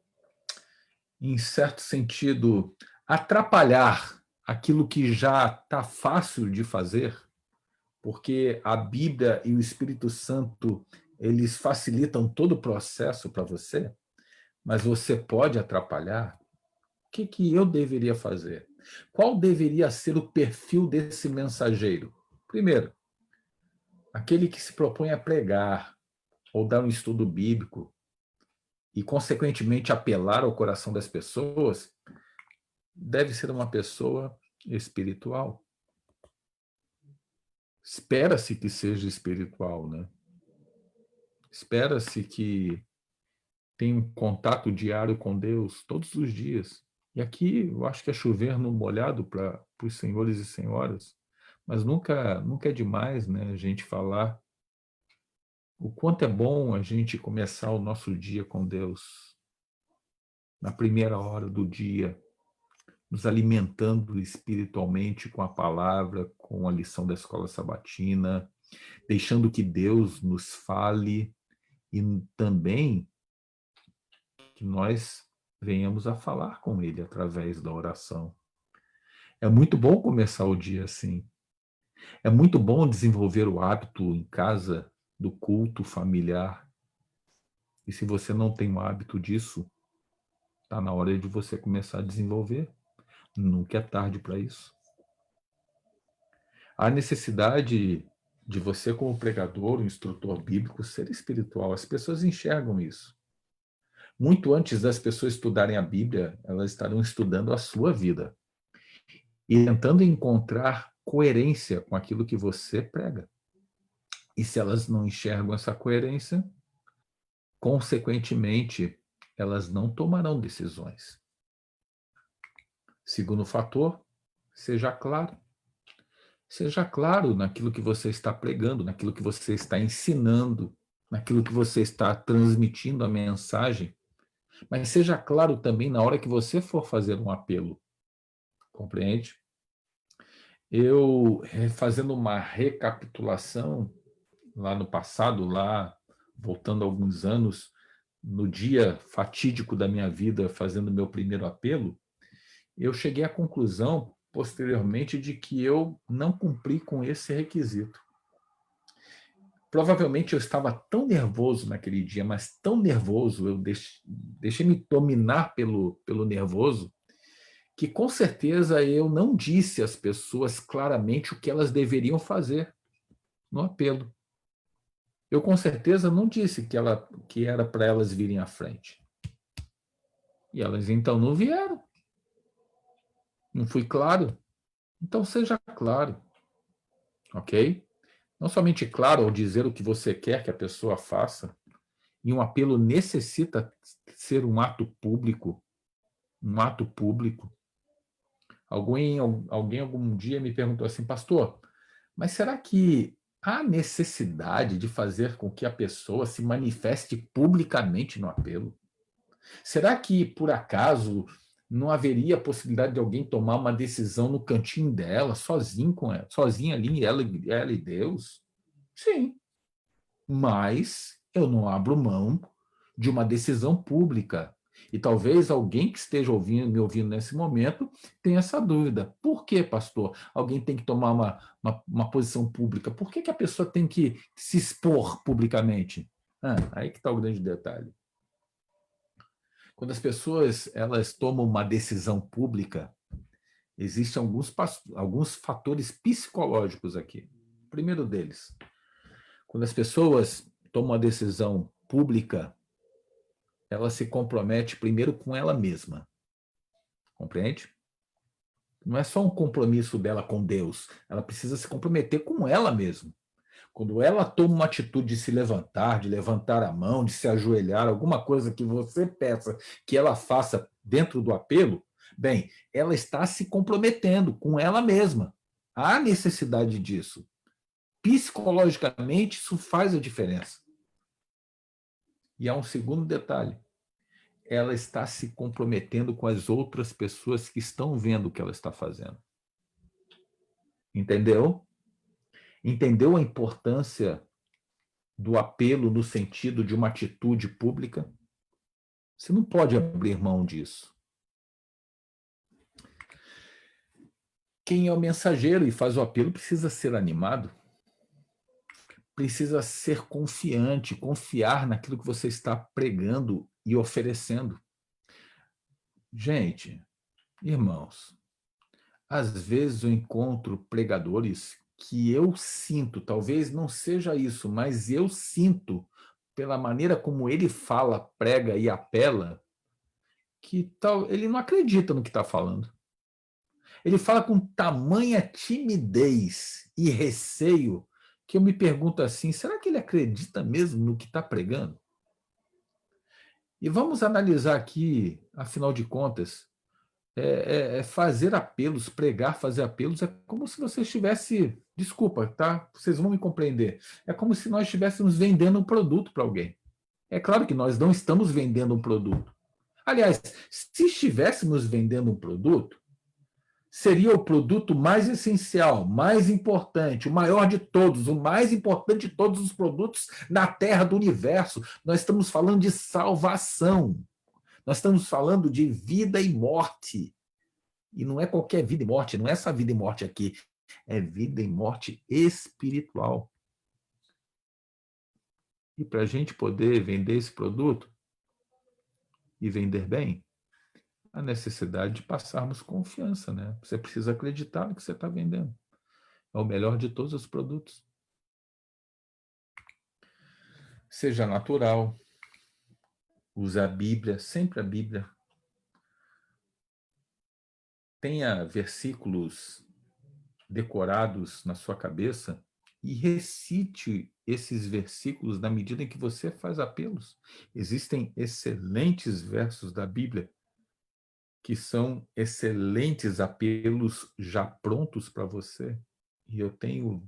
em certo sentido, atrapalhar aquilo que já está fácil de fazer, porque a Bíblia e o Espírito Santo, eles facilitam todo o processo para você, mas você pode atrapalhar. O que eu deveria fazer? Qual deveria ser o perfil desse mensageiro? Primeiro, aquele que se propõe a pregar ou dar um estudo bíblico e, consequentemente, apelar ao coração das pessoas, deve ser uma pessoa espiritual. Espera-se que seja espiritual, né? Espera-se que tenha um contato diário com Deus todos os dias. E aqui eu acho que é chover no molhado para os senhores e senhoras, mas nunca é demais, né, a gente falar o quanto é bom a gente começar o nosso dia com Deus, na primeira hora do dia, nos alimentando espiritualmente com a palavra, com a lição da escola sabatina, deixando que Deus nos fale e também que nós venhamos a falar com Ele através da oração. É muito bom começar o dia assim. É muito bom desenvolver o hábito em casa do culto familiar. E se você não tem o hábito disso, está na hora de você começar a desenvolver. Nunca é tarde para isso. Há necessidade de você, como pregador, um instrutor bíblico, ser espiritual. As pessoas enxergam isso. Muito antes das pessoas estudarem a Bíblia, elas estarão estudando a sua vida e tentando encontrar coerência com aquilo que você prega. E se elas não enxergam essa coerência, consequentemente, elas não tomarão decisões. Segundo fator, seja claro. Seja claro naquilo que você está pregando, naquilo que você está ensinando, naquilo que você está transmitindo a mensagem. Mas seja claro também na hora que você for fazer um apelo. Compreende? Eu, fazendo uma recapitulação lá no passado, lá voltando alguns anos, no dia fatídico da minha vida, fazendo meu primeiro apelo, eu cheguei à conclusão, posteriormente, de que eu não cumpri com esse requisito. Provavelmente eu estava tão nervoso naquele dia, mas tão nervoso, eu deixei-me dominar pelo nervoso, que com certeza eu não disse às pessoas claramente o que elas deveriam fazer no apelo. Eu com certeza não disse que era para elas virem à frente. E elas então não vieram. Não fui claro? Então seja claro. Ok? Não somente claro ao dizer o que você quer que a pessoa faça, e um apelo necessita ser um ato público. Um ato público. Alguém algum dia me perguntou assim, pastor, mas será que há necessidade de fazer com que a pessoa se manifeste publicamente no apelo? Será que, por acaso, não haveria a possibilidade de alguém tomar uma decisão no cantinho dela, sozinha ali, ela e Deus? Sim. Mas eu não abro mão de uma decisão pública. E talvez alguém que esteja me ouvindo nesse momento tenha essa dúvida. Por que, pastor, alguém tem que tomar uma posição pública? Por que a pessoa tem que se expor publicamente? Aí que está o grande detalhe. Quando as pessoas elas tomam uma decisão pública, existem alguns fatores psicológicos aqui. O primeiro deles, quando as pessoas tomam uma decisão pública, ela se compromete primeiro com ela mesma. Compreende? Não é só um compromisso dela com Deus, ela precisa se comprometer com ela mesma. Quando ela toma uma atitude de se levantar, de levantar a mão, de se ajoelhar, alguma coisa que você peça que ela faça dentro do apelo, bem, ela está se comprometendo com ela mesma. Há necessidade disso. Psicologicamente, isso faz a diferença. E há um segundo detalhe. Ela está se comprometendo com as outras pessoas que estão vendo o que ela está fazendo. Entendeu? Entendeu a importância do apelo no sentido de uma atitude pública? Você não pode abrir mão disso. Quem é o mensageiro e faz o apelo precisa ser animado. Precisa ser confiante, confiar naquilo que você está pregando e oferecendo. Gente, irmãos, às vezes eu encontro pregadores que eu sinto, talvez não seja isso, mas eu sinto, pela maneira como ele fala, prega e apela, que ele não acredita no que está falando. Ele fala com tamanha timidez e receio que eu me pergunto assim, será que ele acredita mesmo no que está pregando? E vamos analisar aqui, afinal de contas, fazer apelos, pregar, fazer apelos, é como se você estivesse, desculpa, tá? Vocês vão me compreender, é como se nós estivéssemos vendendo um produto para alguém. É claro que nós não estamos vendendo um produto. Aliás, se estivéssemos vendendo um produto, seria o produto mais essencial, mais importante, o maior de todos, o mais importante de todos os produtos na Terra do universo. Nós estamos falando de salvação. Nós estamos falando de vida e morte. E não é qualquer vida e morte, não é essa vida e morte aqui. É vida e morte espiritual. E para a gente poder vender esse produto e vender bem, a necessidade de passarmos confiança, né? Você precisa acreditar no que você está vendendo. É o melhor de todos os produtos. Seja natural. Use a Bíblia, sempre a Bíblia. Tenha versículos decorados na sua cabeça e recite esses versículos na medida em que você faz apelos. Existem excelentes versos da Bíblia que são excelentes apelos já prontos para você. E eu tenho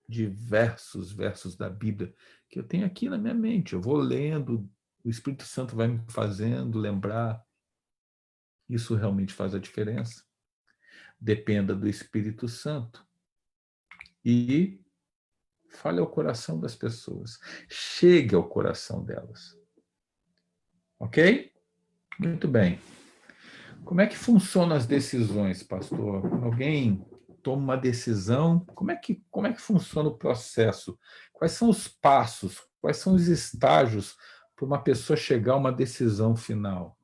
diversos versos da Bíblia que eu tenho aqui na minha mente. Eu vou lendo, o Espírito Santo vai me fazendo lembrar. Isso realmente faz a diferença. Dependa do Espírito Santo. E fale ao coração das pessoas. Chegue ao coração delas. Ok? Muito bem. Como é que funcionam as decisões, pastor? Alguém toma uma decisão, como é que funciona o processo? Quais são os passos? Quais são os estágios para uma pessoa chegar a uma decisão final?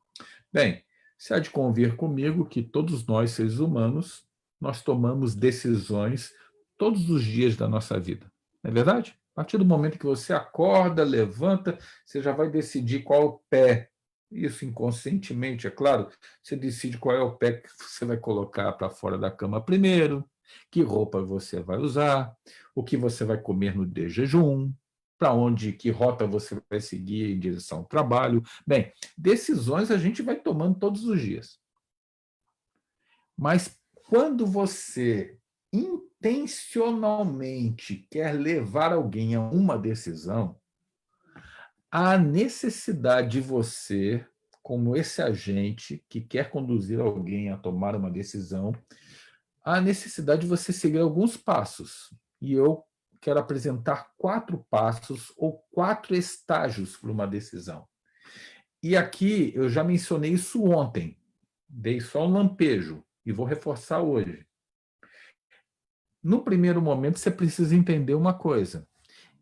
Bem, você há de convir comigo que todos nós, seres humanos, nós tomamos decisões todos os dias da nossa vida. Não é verdade? A partir do momento que você acorda, levanta, você já vai decidir qual é o pé. Isso inconscientemente, é claro, você decide qual é o pé que você vai colocar para fora da cama primeiro, que roupa você vai usar, o que você vai comer no de jejum, para onde, que rota você vai seguir em direção ao trabalho. Bem, decisões a gente vai tomando todos os dias. Mas quando você intencionalmente quer levar alguém a uma decisão, há necessidade de você, como esse agente que quer conduzir alguém a tomar uma decisão, há necessidade de você seguir alguns passos. E eu quero apresentar 4 passos ou 4 estágios para uma decisão. E aqui eu já mencionei isso ontem, dei só um lampejo e vou reforçar hoje. No primeiro momento, você precisa entender uma coisa.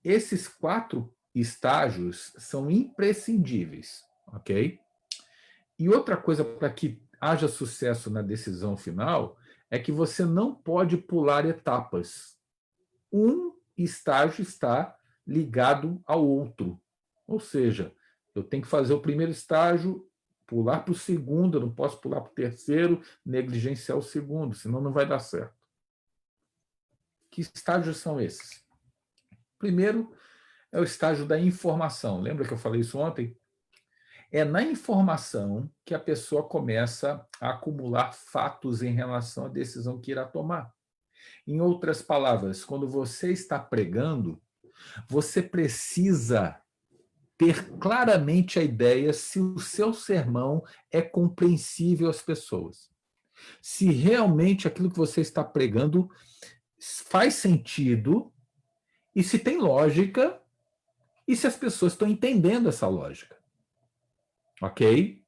Esses 4 estágios são imprescindíveis, ok? E outra coisa para que haja sucesso na decisão final é que você não pode pular etapas. Um estágio está ligado ao outro. Ou seja, eu tenho que fazer o primeiro estágio, pular para o segundo, eu não posso pular para o terceiro, negligenciar o segundo, senão não vai dar certo. Que estágios são esses? Primeiro, é o estágio da informação. Lembra que eu falei isso ontem? É na informação que a pessoa começa a acumular fatos em relação à decisão que irá tomar. Em outras palavras, quando você está pregando, você precisa ter claramente a ideia se o seu sermão é compreensível às pessoas. Se realmente aquilo que você está pregando faz sentido e se tem lógica e se as pessoas estão entendendo essa lógica. Ok?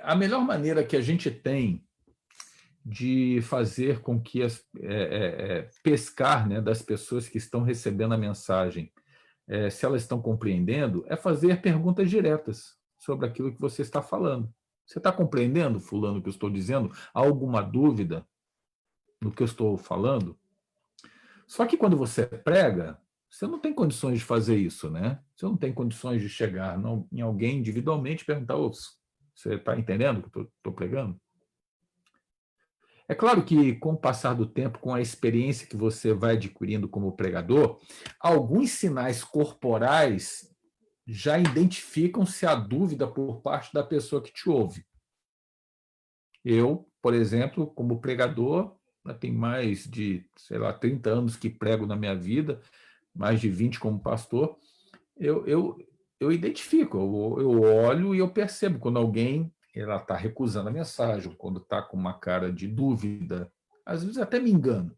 A melhor maneira que a gente tem de fazer com que pescar, né, das pessoas que estão recebendo a mensagem, se elas estão compreendendo, é fazer perguntas diretas sobre aquilo que você está falando. Você está compreendendo, fulano, o que eu estou dizendo? Há alguma dúvida no que eu estou falando? Só que quando você prega, você não tem condições de fazer isso, né? Você não tem condições de chegar em alguém individualmente e perguntar: você está entendendo o que eu estou pregando? É claro que, com o passar do tempo, com a experiência que você vai adquirindo como pregador, alguns sinais corporais já identificam se há dúvida por parte da pessoa que te ouve. Eu, por exemplo, como pregador, já tenho mais de, 30 anos que prego na minha vida, mais de 20 como pastor, eu identifico, eu olho e eu percebo quando alguém está recusando a mensagem, quando está com uma cara de dúvida, às vezes até me engano.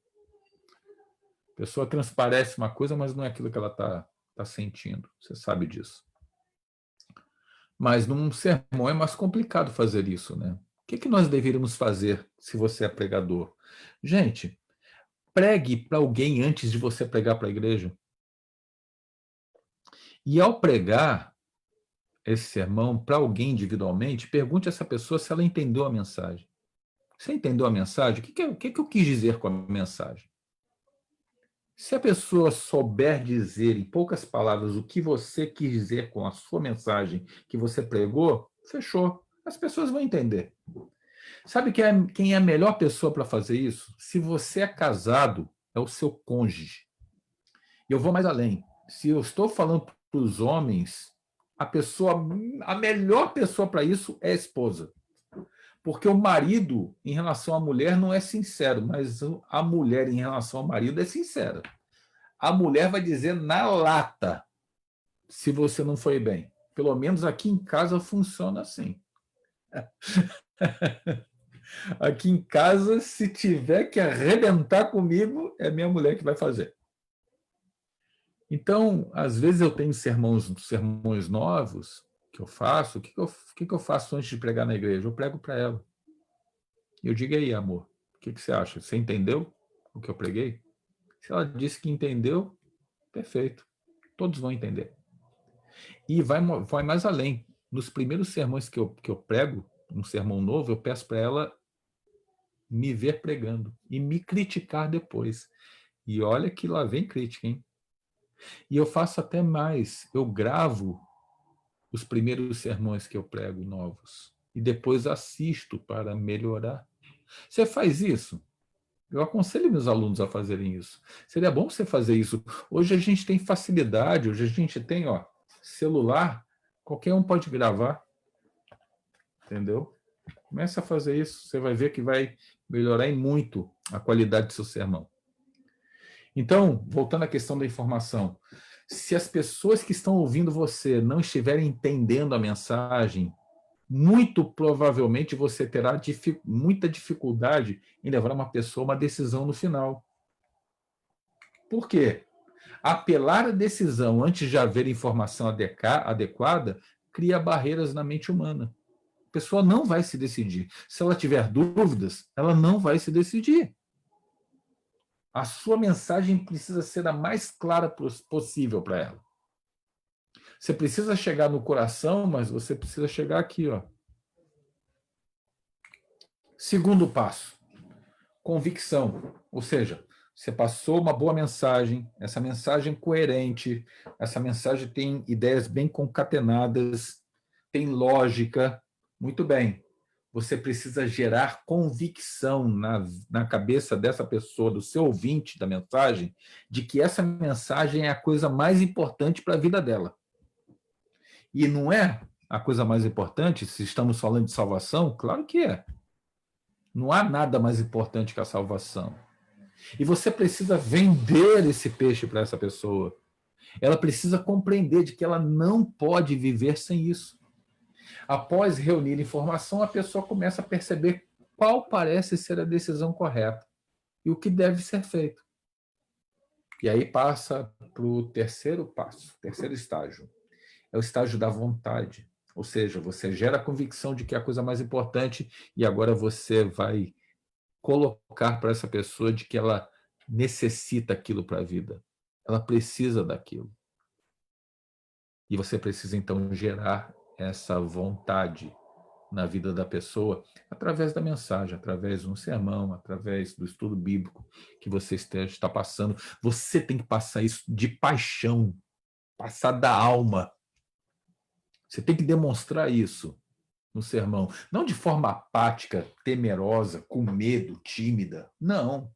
A pessoa transparece uma coisa, mas não é aquilo que ela está sentindo, você sabe disso. Mas num sermão é mais complicado fazer isso, né? O que nós deveríamos fazer se você é pregador? Gente, pregue para alguém antes de você pregar para a igreja. E ao pregar esse sermão para alguém individualmente, pergunte a essa pessoa se ela entendeu a mensagem. Você entendeu a mensagem? O que eu quis dizer com a mensagem? Se a pessoa souber dizer em poucas palavras o que você quis dizer com a sua mensagem que você pregou, fechou. As pessoas vão entender. Sabe quem é a melhor pessoa para fazer isso? Se você é casado, é o seu cônjuge. E eu vou mais além. Se eu estou falando para os homens, a melhor pessoa para isso é a esposa. Porque o marido, em relação à mulher, não é sincero, mas a mulher, em relação ao marido, é sincera. A mulher vai dizer na lata se você não foi bem. Pelo menos aqui em casa funciona assim. Aqui em casa, se tiver que arrebentar comigo, é minha mulher que vai fazer. Então, às vezes eu tenho sermões novos que eu faço. O que eu faço antes de pregar na igreja? Eu prego para ela. Eu digo aí, amor, o que você acha? Você entendeu o que eu preguei? Se ela disse que entendeu, perfeito. Todos vão entender. E vai mais além. Nos primeiros sermões que eu prego, um sermão novo, eu peço para ela me ver pregando e me criticar depois. E olha que lá vem crítica, hein? E eu faço até mais. Eu gravo os primeiros sermões que eu prego novos e depois assisto para melhorar. Você faz isso? Eu aconselho meus alunos a fazerem isso. Seria bom você fazer isso. Hoje a gente tem facilidade, hoje a gente tem celular, qualquer um pode gravar. Entendeu? Começa a fazer isso, você vai ver que vai melhorar em muito a qualidade do seu sermão. Então, voltando à questão da informação, se as pessoas que estão ouvindo você não estiverem entendendo a mensagem, muito provavelmente você terá muita dificuldade em levar uma pessoa a uma decisão no final. Por quê? Apelar à decisão antes de haver informação adequada cria barreiras na mente humana. A pessoa não vai se decidir. Se ela tiver dúvidas, ela não vai se decidir. A sua mensagem precisa ser a mais clara possível para ela. Você precisa chegar no coração, mas você precisa chegar aqui, ó. Segundo passo, convicção. Ou seja, você passou uma boa mensagem, essa mensagem coerente, essa mensagem tem ideias bem concatenadas, tem lógica. Muito bem. Você precisa gerar convicção na cabeça dessa pessoa, do seu ouvinte da mensagem, de que essa mensagem é a coisa mais importante para a vida dela. E não é a coisa mais importante, se estamos falando de salvação? Claro que é. Não há nada mais importante que a salvação. E você precisa vender esse peixe para essa pessoa. Ela precisa compreender de que ela não pode viver sem isso. Após reunir informação, a pessoa começa a perceber qual parece ser a decisão correta e o que deve ser feito. E aí passa para o terceiro passo, terceiro estágio. É o estágio da vontade. Ou seja, você gera a convicção de que é a coisa mais importante e agora você vai colocar para essa pessoa de que ela necessita aquilo para a vida. Ela precisa daquilo. E você precisa, então, gerar essa vontade na vida da pessoa através da mensagem, através de um sermão, através do estudo bíblico que você está passando. Você tem que passar isso de paixão, passar da alma. Você tem que demonstrar isso no sermão. Não de forma apática, temerosa, com medo, tímida. Não.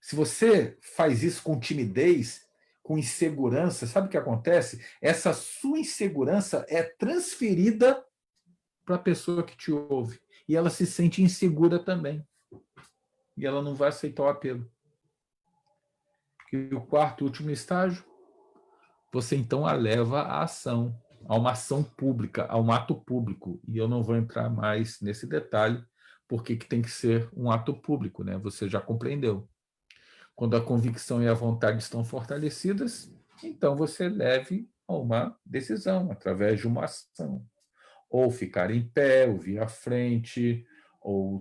Se você faz isso com timidez, com insegurança, sabe o que acontece? Essa sua insegurança é transferida para a pessoa que te ouve. E ela se sente insegura também. E ela não vai aceitar o apelo. E o quarto e último estágio, você então a leva à ação, a uma ação pública, a um ato público. E eu não vou entrar mais nesse detalhe, porque que tem que ser um ato público, né? Você já compreendeu. Quando a convicção e a vontade estão fortalecidas, então você leve a uma decisão, através de uma ação. Ou ficar em pé, ou vir à frente, ou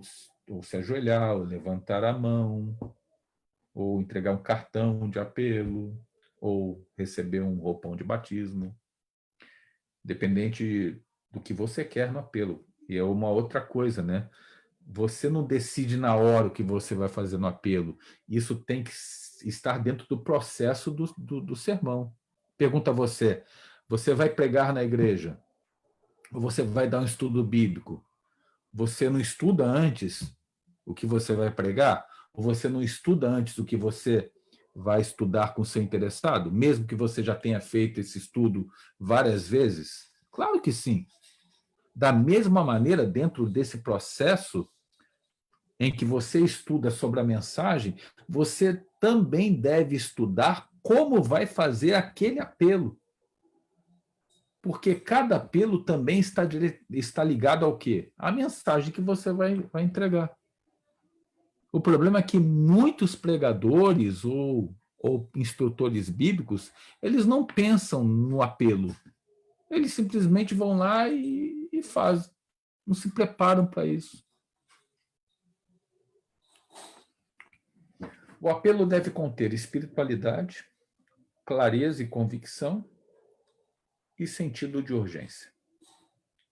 se ajoelhar, ou levantar a mão, ou entregar um cartão de apelo, ou receber um roupão de batismo, dependente do que você quer no apelo. E é uma outra coisa, né? Você não decide na hora o que você vai fazer no apelo. Isso tem que estar dentro do processo do sermão. Pergunta a você, você vai pregar na igreja? Ou você vai dar um estudo bíblico? Você não estuda antes o que você vai pregar? Ou você não estuda antes o que você vai estudar com o seu interessado? Mesmo que você já tenha feito esse estudo várias vezes? Claro que sim. Da mesma maneira, dentro desse processo em que você estuda sobre a mensagem, você também deve estudar como vai fazer aquele apelo. Porque cada apelo também está ligado ao quê? À mensagem que você vai entregar. O problema é que muitos pregadores ou instrutores bíblicos, eles não pensam no apelo. Eles simplesmente vão lá e fazem. Não se preparam para isso. O apelo deve conter espiritualidade, clareza e convicção, e sentido de urgência.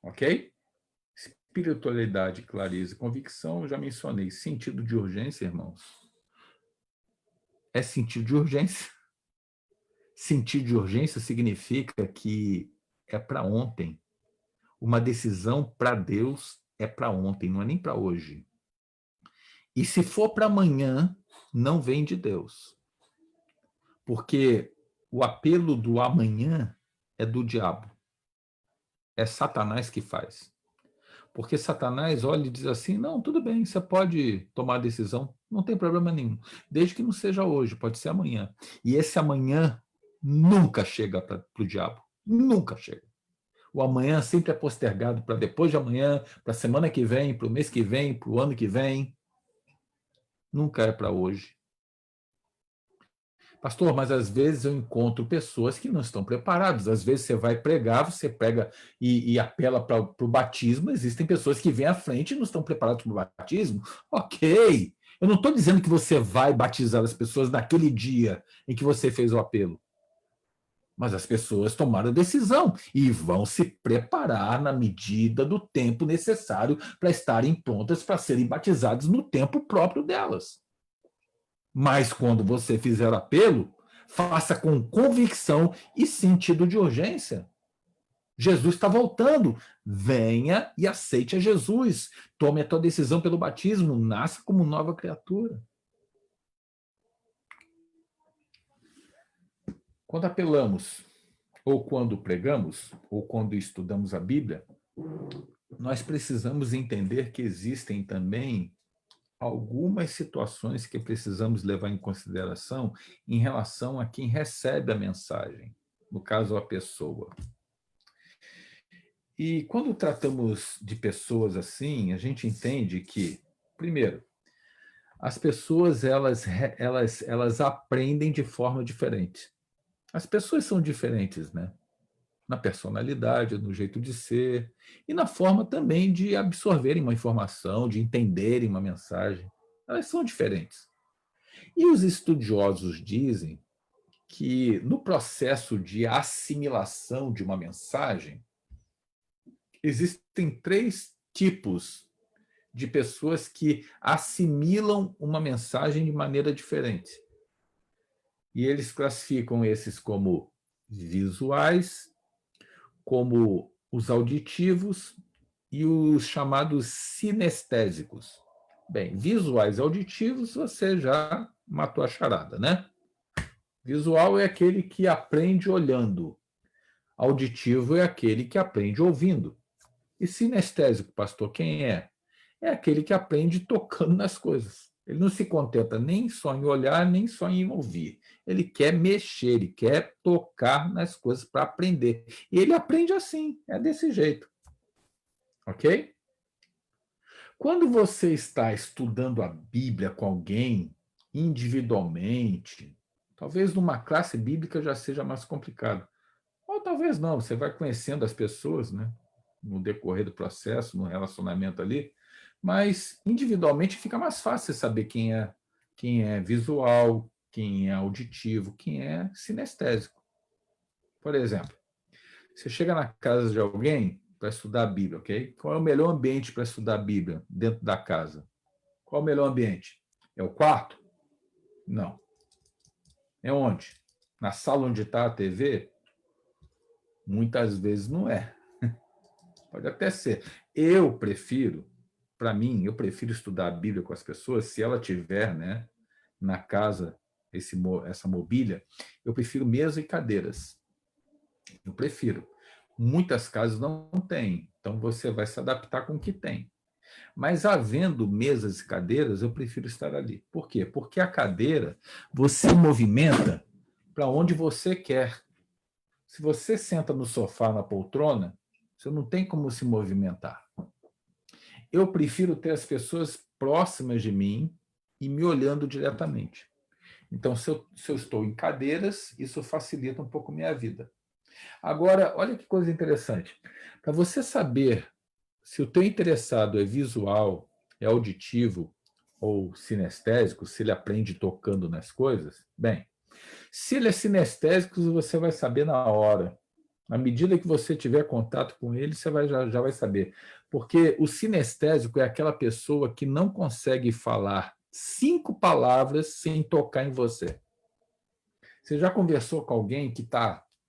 Ok? Espiritualidade, clareza e convicção, eu já mencionei. Sentido de urgência, irmãos. É sentido de urgência. Sentido de urgência significa que é para ontem. Uma decisão para Deus é para ontem, não é nem para hoje. E se for para amanhã, não vem de Deus. Porque o apelo do amanhã é do diabo. É Satanás que faz. Porque Satanás olha e diz assim, não, tudo bem, você pode tomar a decisão, não tem problema nenhum. Desde que não seja hoje, pode ser amanhã. E esse amanhã nunca chega para o diabo. Nunca chega. O amanhã sempre é postergado para depois de amanhã, para a semana que vem, para o mês que vem, para o ano que vem. Nunca é para hoje. Pastor, mas às vezes eu encontro pessoas que não estão preparadas. Às vezes você vai pregar, você prega e apela para o batismo. Existem pessoas que vêm à frente e não estão preparadas para o batismo. Ok. Eu não estou dizendo que você vai batizar as pessoas naquele dia em que você fez o apelo. Mas as pessoas tomaram a decisão e vão se preparar na medida do tempo necessário para estarem prontas para serem batizadas no tempo próprio delas. Mas quando você fizer apelo, faça com convicção e sentido de urgência. Jesus está voltando. Venha e aceite a Jesus. Tome a tua decisão pelo batismo. Nasça como nova criatura. Quando apelamos, ou quando pregamos, ou quando estudamos a Bíblia, nós precisamos entender que existem também algumas situações que precisamos levar em consideração em relação a quem recebe a mensagem, no caso, a pessoa. E quando tratamos de pessoas assim, a gente entende que, primeiro, as pessoas elas aprendem de forma diferente. As pessoas são diferentes, né? Na personalidade, no jeito de ser, e na forma também de absorverem uma informação, de entenderem uma mensagem. Elas são diferentes. E os estudiosos dizem que no processo de assimilação de uma mensagem, existem 3 tipos de pessoas que assimilam uma mensagem de maneira diferente. E eles classificam esses como visuais, como os auditivos e os chamados sinestésicos. Bem, visuais e auditivos, você já matou a charada, né? Visual é aquele que aprende olhando. Auditivo é aquele que aprende ouvindo. E sinestésico, pastor, quem é? É aquele que aprende tocando nas coisas. Ele não se contenta nem só em olhar, nem só em ouvir. Ele quer mexer, ele quer tocar nas coisas para aprender. E ele aprende assim, é desse jeito. Ok? Quando você está estudando a Bíblia com alguém, individualmente, talvez numa classe bíblica já seja mais complicado. Ou talvez não, você vai conhecendo as pessoas, né? No decorrer do processo, no relacionamento ali, mas individualmente fica mais fácil você saber quem é visual, quem é auditivo, quem é sinestésico. Por exemplo, você chega na casa de alguém para estudar a Bíblia, ok? Qual é o melhor ambiente para estudar a Bíblia dentro da casa? Qual é o melhor ambiente? É o quarto? Não. É onde? Na sala onde está a TV? Muitas vezes não é. Pode até ser. Eu prefiro, para mim, eu prefiro estudar a Bíblia com as pessoas, se ela tiver, né, na casa essa mobília, eu prefiro mesa e cadeiras. Eu prefiro. Muitas casas não têm, então você vai se adaptar com o que tem. Mas havendo mesas e cadeiras, eu prefiro estar ali. Por quê? Porque a cadeira, você movimenta para onde você quer. Se você senta no sofá, na poltrona, você não tem como se movimentar. Eu prefiro ter as pessoas próximas de mim e me olhando diretamente. Então, se eu estou em cadeiras, isso facilita um pouco a minha vida. Agora, olha que coisa interessante. Para você saber se o teu interessado é visual, é auditivo ou sinestésico, se ele aprende tocando nas coisas, bem, se ele é sinestésico, você vai saber na hora. À medida que você tiver contato com ele, você já vai saber. Porque o sinestésico é aquela pessoa que não consegue falar 5 palavras sem tocar em você. Você já conversou com alguém que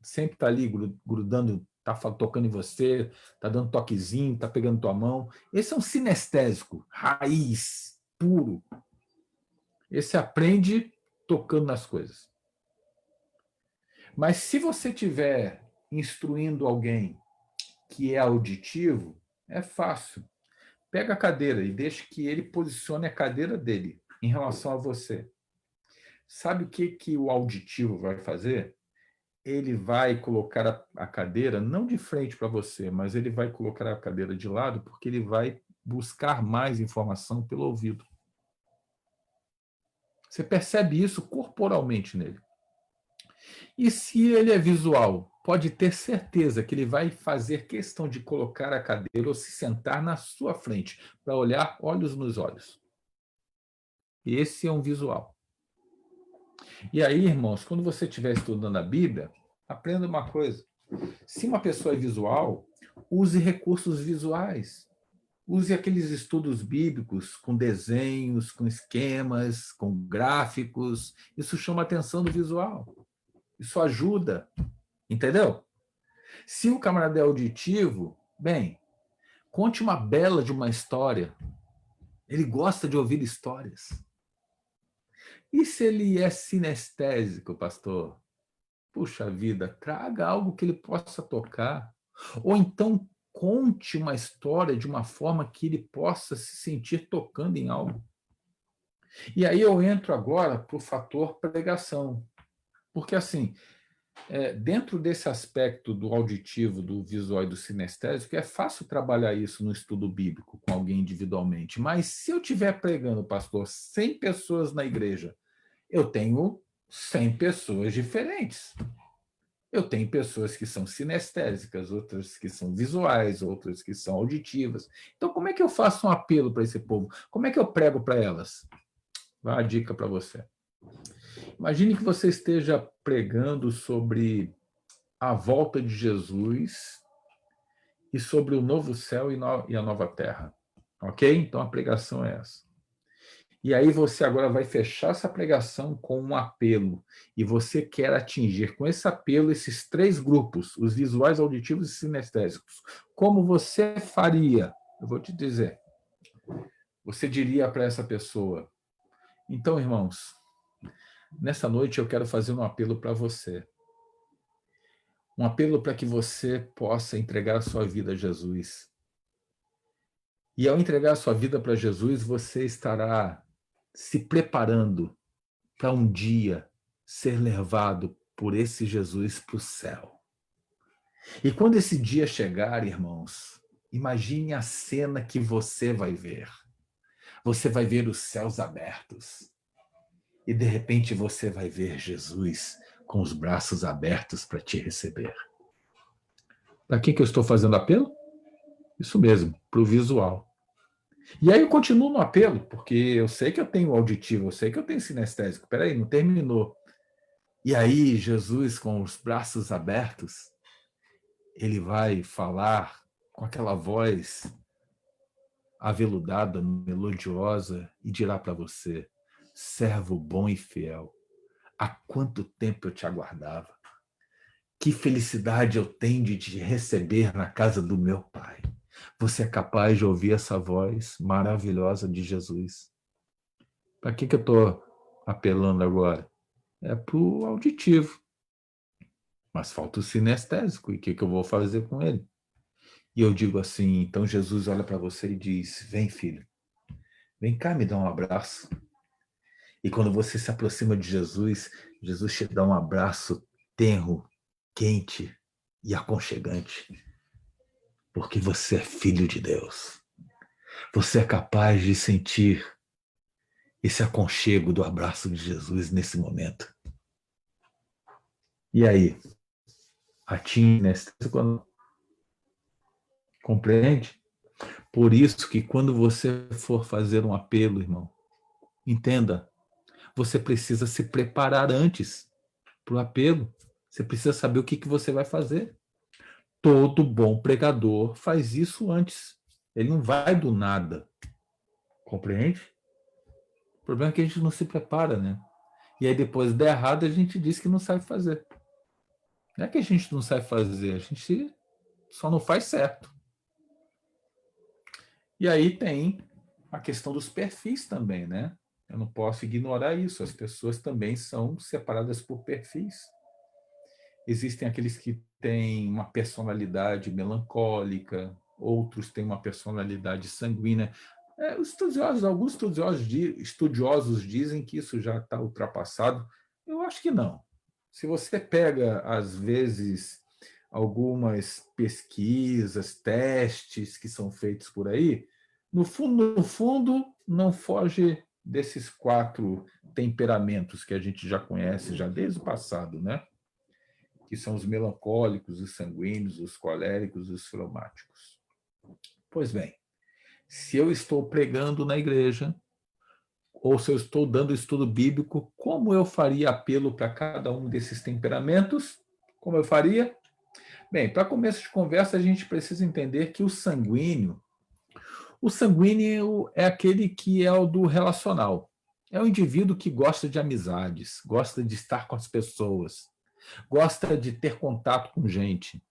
sempre está ali grudando, está tocando em você, está dando toquezinho, está pegando tua mão? Esse é um sinestésico, raiz, puro. Esse aprende tocando nas coisas. Mas se você estiver instruindo alguém que é auditivo, é fácil. Pega a cadeira e deixa que ele posicione a cadeira dele em relação a você. Sabe o que o auditivo vai fazer? Ele vai colocar a cadeira não de frente para você, mas ele vai colocar a cadeira de lado porque ele vai buscar mais informação pelo ouvido. Você percebe isso corporalmente nele. E se ele é visual, pode ter certeza que ele vai fazer questão de colocar a cadeira ou se sentar na sua frente para olhar olhos nos olhos. Esse é um visual. E aí, irmãos, quando você estiver estudando a Bíblia, aprenda uma coisa. Se uma pessoa é visual, use recursos visuais. Use aqueles estudos bíblicos com desenhos, com esquemas, com gráficos. Isso chama a atenção do visual. Isso ajuda. Entendeu? Se o camarada é auditivo, bem, conte uma bela de uma história. Ele gosta de ouvir histórias. E se ele é sinestésico, pastor? Puxa vida, traga algo que ele possa tocar. Ou então conte uma história de uma forma que ele possa se sentir tocando em algo. E aí eu entro agora para o fator pregação. Porque assim, dentro desse aspecto do auditivo, do visual e do sinestésico, é fácil trabalhar isso no estudo bíblico com alguém individualmente. Mas se eu estiver pregando, pastor, 100 pessoas na igreja, eu tenho 100 pessoas diferentes. Eu tenho pessoas que são sinestésicas, outras que são visuais, outras que são auditivas. Então, como é que eu faço um apelo para esse povo? Como é que eu prego para elas? Vai uma dica para você. Imagine que você esteja pregando sobre a volta de Jesus e sobre o novo céu e a nova terra. Ok? Então, a pregação é essa. E aí você agora vai fechar essa pregação com um apelo. E você quer atingir com esse apelo esses 3 grupos, os visuais, auditivos e sinestésicos. Como você faria? Eu vou te dizer. Você diria para essa pessoa: então, irmãos, nessa noite eu quero fazer um apelo para você. Um apelo para que você possa entregar a sua vida a Jesus. E ao entregar a sua vida para Jesus, você estará se preparando para um dia ser levado por esse Jesus para o céu. E quando esse dia chegar, irmãos, imagine a cena que você vai ver. Você vai ver os céus abertos. E de repente você vai ver Jesus com os braços abertos para te receber. Para que eu estou fazendo apelo? Isso mesmo, para o visual. E aí eu continuo no apelo, porque eu sei que eu tenho auditivo, eu sei que eu tenho sinestésico. Peraí, não terminou. E aí Jesus, com os braços abertos, ele vai falar com aquela voz aveludada, melodiosa, e dirá para você: servo bom e fiel, há quanto tempo eu te aguardava. Que felicidade eu tenho de te receber na casa do meu Pai. Você é capaz de ouvir essa voz maravilhosa de Jesus? Para que eu estou apelando agora? É para o auditivo. Mas falta o sinestésico. E o que eu vou fazer com ele? E eu digo assim, então Jesus olha para você e diz: vem, filho, vem cá me dá um abraço. E quando você se aproxima de Jesus, Jesus te dá um abraço tenro, quente e aconchegante. Porque você é filho de Deus. Você é capaz de sentir esse aconchego do abraço de Jesus nesse momento. E aí? Compreende? Por isso que quando você for fazer um apelo, irmão, entenda, você precisa se preparar antes para o apelo. Você precisa saber o que você vai fazer. Todo bom pregador faz isso antes. Ele não vai do nada. Compreende? O problema é que a gente não se prepara, né? E aí depois der errado, a gente diz que não sabe fazer. Não é que a gente não sabe fazer, a gente só não faz certo. E aí tem a questão dos perfis também, né? Eu não posso ignorar isso. As pessoas também são separadas por perfis. Existem aqueles que têm uma personalidade melancólica, outros têm uma personalidade sanguínea. Alguns estudiosos dizem que isso já está ultrapassado. Eu acho que não. Se você pega, às vezes, algumas pesquisas, testes que são feitos por aí, no fundo, não foge desses 4 temperamentos que a gente já conhece já desde o passado, né? Que são os melancólicos, os sanguíneos, os coléricos e os fleumáticos. Pois bem, se eu estou pregando na igreja, ou se eu estou dando estudo bíblico, como eu faria apelo para cada um desses temperamentos? Como eu faria? Bem, para começo de conversa, a gente precisa entender que o sanguíneo é aquele que é o do relacional. É o indivíduo que gosta de amizades, gosta de estar com as pessoas, gosta de ter contato com gente.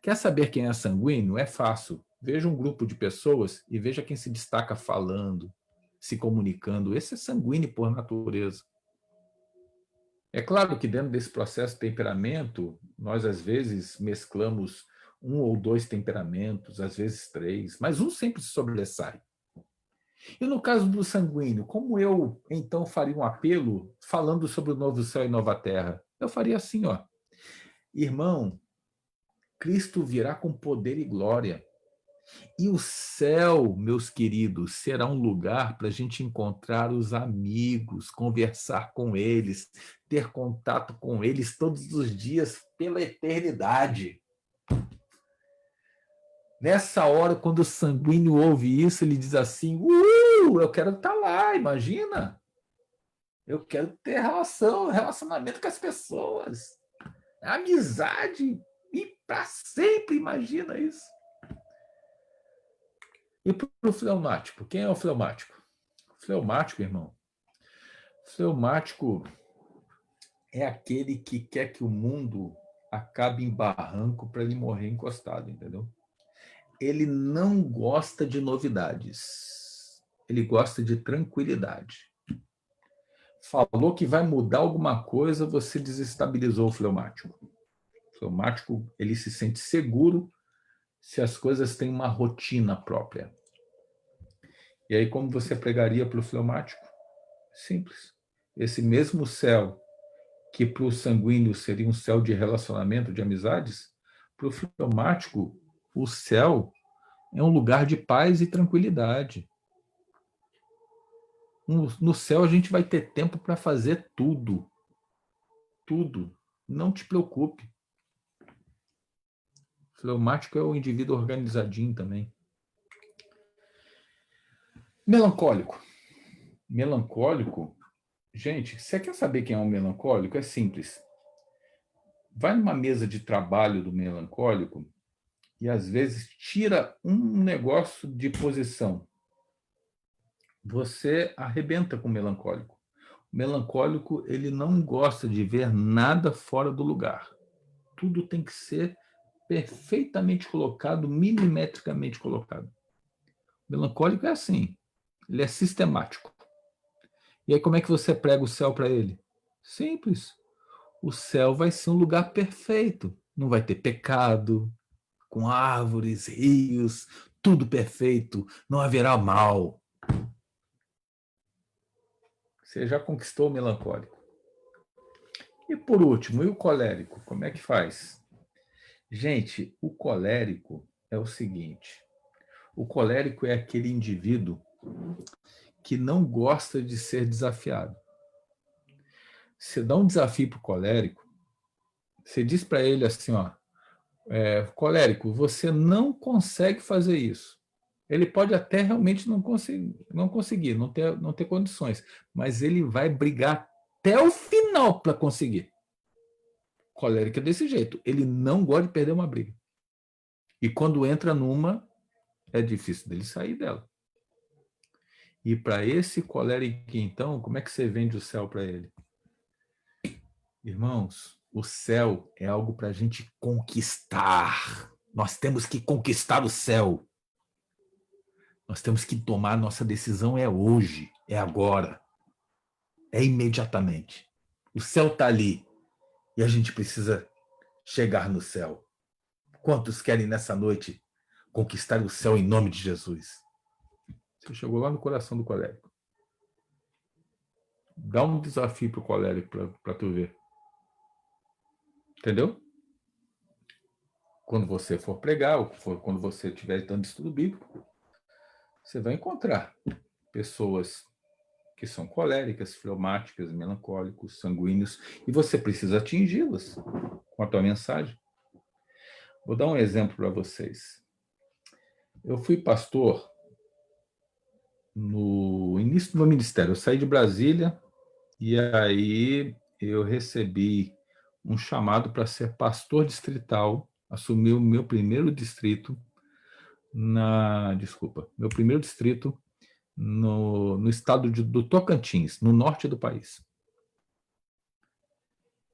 Quer saber quem é sanguíneo? É fácil. Veja um grupo de pessoas e veja quem se destaca falando, se comunicando. Esse é sanguíneo por natureza. É claro que dentro desse processo de temperamento, nós às vezes mesclamos 1 ou 2 temperamentos, às vezes 3, mas um sempre se sobressai. E no caso do sanguíneo, como eu então faria um apelo falando sobre o novo céu e nova terra? Eu faria assim, ó: irmão, Cristo virá com poder e glória. E o céu, meus queridos, será um lugar para a gente encontrar os amigos, conversar com eles, ter contato com eles todos os dias pela eternidade. Nessa hora, quando o sanguíneo ouve isso, ele diz assim: eu quero estar lá, imagina. Eu quero ter relacionamento com as pessoas. Amizade. E para sempre, imagina isso. E para o fleumático? Quem é o fleumático? O fleumático, irmão. O fleumático é aquele que quer que o mundo acabe em barranco para ele morrer encostado, entendeu? Ele não gosta de novidades. Ele gosta de tranquilidade. falou que vai mudar alguma coisa, você desestabilizou o fleumático. O fleumático, ele se sente seguro se as coisas têm uma rotina própria. E aí, como você pregaria para o fleumático? Simples. Esse mesmo céu que para o sanguíneo seria um céu de relacionamento, de amizades, para o fleumático, o céu é um lugar de paz e tranquilidade. No céu a gente vai ter tempo para fazer tudo. Tudo. Não te preocupe. O fleumático é o indivíduo organizadinho também. Melancólico. Melancólico, gente, você quer saber quem é um melancólico? É simples. Vai numa mesa de trabalho do melancólico e, às vezes, tira um negócio de posição. Você arrebenta com o melancólico. O melancólico, ele não gosta de ver nada fora do lugar. Tudo tem que ser perfeitamente colocado, milimetricamente colocado. O melancólico é assim, ele é sistemático. E aí como é que você prega o céu para ele? Simples. O céu vai ser um lugar perfeito. Não vai ter pecado, com árvores, rios, tudo perfeito. Não haverá mal. Você já conquistou o melancólico. E por último, e o colérico? Como é que faz? Gente, o colérico é o seguinte. O colérico é aquele indivíduo que não gosta de ser desafiado. Você dá um desafio para o colérico, você diz para ele assim, ó, colérico, você não consegue fazer isso. Ele pode até realmente não conseguir, não ter condições, mas ele vai brigar até o final para conseguir. O colérico é desse jeito, ele não gosta de perder uma briga. E quando entra numa, é difícil dele sair dela. E para esse colérico, então, como é que você vende o céu para ele? Irmãos, o céu é algo para a gente conquistar. Nós temos que conquistar o céu. Nós temos que tomar nossa decisão hoje, é agora, é imediatamente. O céu está ali e a gente precisa chegar no céu. Quantos querem nessa noite conquistar o céu em nome de Jesus? Você chegou lá no coração do colérico. Dá um desafio para o colérico para tu ver. Entendeu? Quando você for pregar, ou quando você estiver dando estudo bíblico, você vai encontrar pessoas que são coléricas, fleumáticas, melancólicos, sanguíneos, e você precisa atingi-las com a tua mensagem. Vou dar um exemplo para vocês. Eu fui pastor no início do meu ministério. Eu saí de Brasília e aí eu recebi um chamado para ser pastor distrital, assumir o meu primeiro distrito meu primeiro distrito no estado do Tocantins, no norte do país.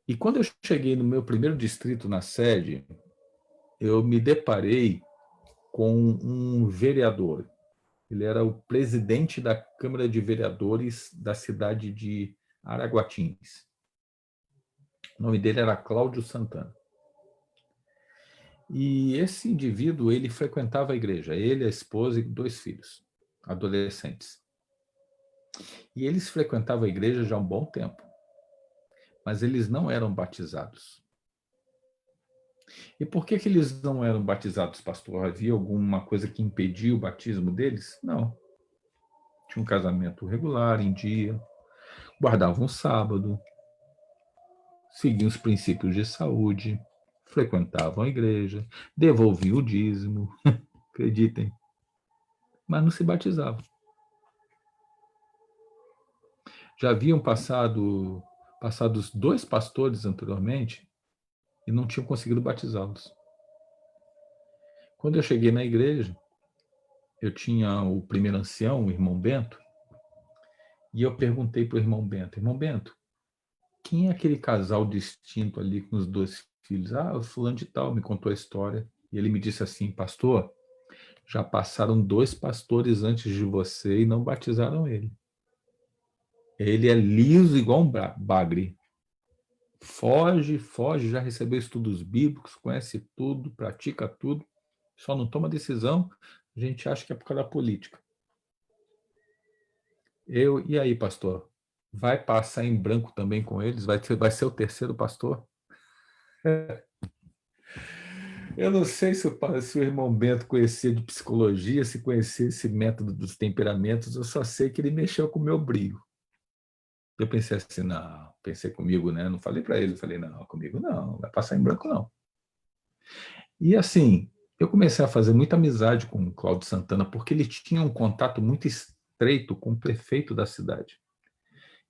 E quando eu cheguei no meu primeiro distrito na sede, eu me deparei com um vereador. Ele era o presidente da Câmara de Vereadores da cidade de Araguatins. O nome dele era Cláudio Santana. E esse indivíduo, ele frequentava a igreja, ele, a esposa e 2 filhos, adolescentes. E eles frequentavam a igreja já há um bom tempo, mas eles não eram batizados. E por que eles não eram batizados, pastor? Havia alguma coisa que impedia o batismo deles? Não. Tinha um casamento regular, em dia, guardavam o sábado, seguiam os princípios de saúde, frequentavam a igreja, devolviam o dízimo, acreditem, mas não se batizavam. Já haviam passados 2 pastores anteriormente e não tinham conseguido batizá-los. Quando eu cheguei na igreja, eu tinha o primeiro ancião, o irmão Bento, e eu perguntei para o irmão Bento, quem é aquele casal distinto ali com os 2 filhos? O fulano de tal me contou a história. E ele me disse assim, pastor, já passaram 2 pastores antes de você e não batizaram ele. Ele é liso igual um bagre. Foge, já recebeu estudos bíblicos, conhece tudo, pratica tudo, só não toma decisão. A gente acha que é por causa da política. E aí, pastor? Vai passar em branco também com eles? Vai ser o terceiro pastor? Eu não sei se o irmão Bento conhecia de psicologia, se conhecia esse método dos temperamentos, eu só sei que ele mexeu com o meu brilho. Eu pensei assim, não, pensei comigo, né? Não falei para ele, falei, não, comigo não, vai passar em branco não. E assim, eu comecei a fazer muita amizade com o Cláudio Santana, porque ele tinha um contato muito estreito com o prefeito da cidade.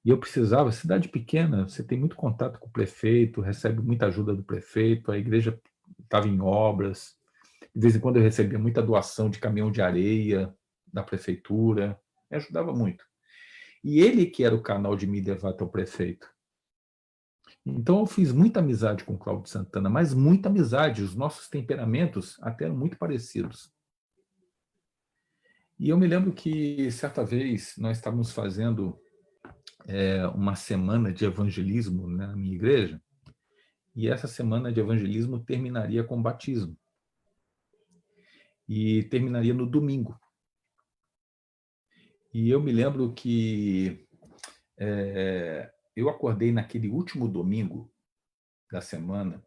E eu precisava, cidade pequena, você tem muito contato com o prefeito, recebe muita ajuda do prefeito, a igreja estava em obras, de vez em quando eu recebia muita doação de caminhão de areia da prefeitura, me ajudava muito. E ele que era o canal de me levar até o prefeito. Então eu fiz muita amizade com o Cláudio Santana, mas muita amizade, os nossos temperamentos até eram muito parecidos. E eu me lembro que certa vez nós estávamos fazendo uma semana de evangelismo na minha igreja, e essa semana de evangelismo terminaria com batismo. E terminaria no domingo. E eu me lembro que eu acordei naquele último domingo da semana,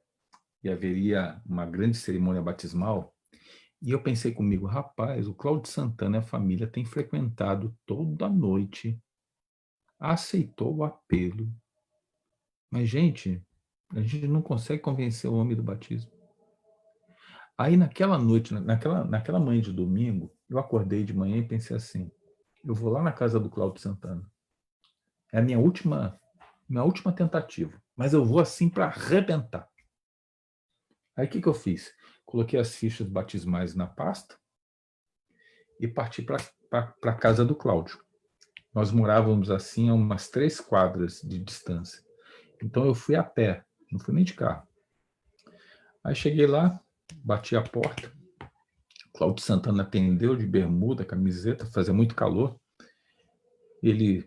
e haveria uma grande cerimônia batismal, e eu pensei comigo, rapaz, o Cláudio Santana e a família têm frequentado toda noite, aceitou o apelo, mas, gente, a gente não consegue convencer o homem do batismo. Aí, naquela noite, naquela manhã de domingo, eu acordei de manhã e pensei assim, eu vou lá na casa do Cláudio Santana. É a minha última tentativa, mas eu vou assim para arrebentar. Aí, o que eu fiz? Coloquei as fichas batismais na pasta e parti para a casa do Cláudio. Nós morávamos assim a umas 3 quadras de distância. Então, eu fui a pé, não fui nem de carro. Aí, cheguei lá, bati a porta. Cláudio Santana atendeu de bermuda, camiseta, fazia muito calor. Ele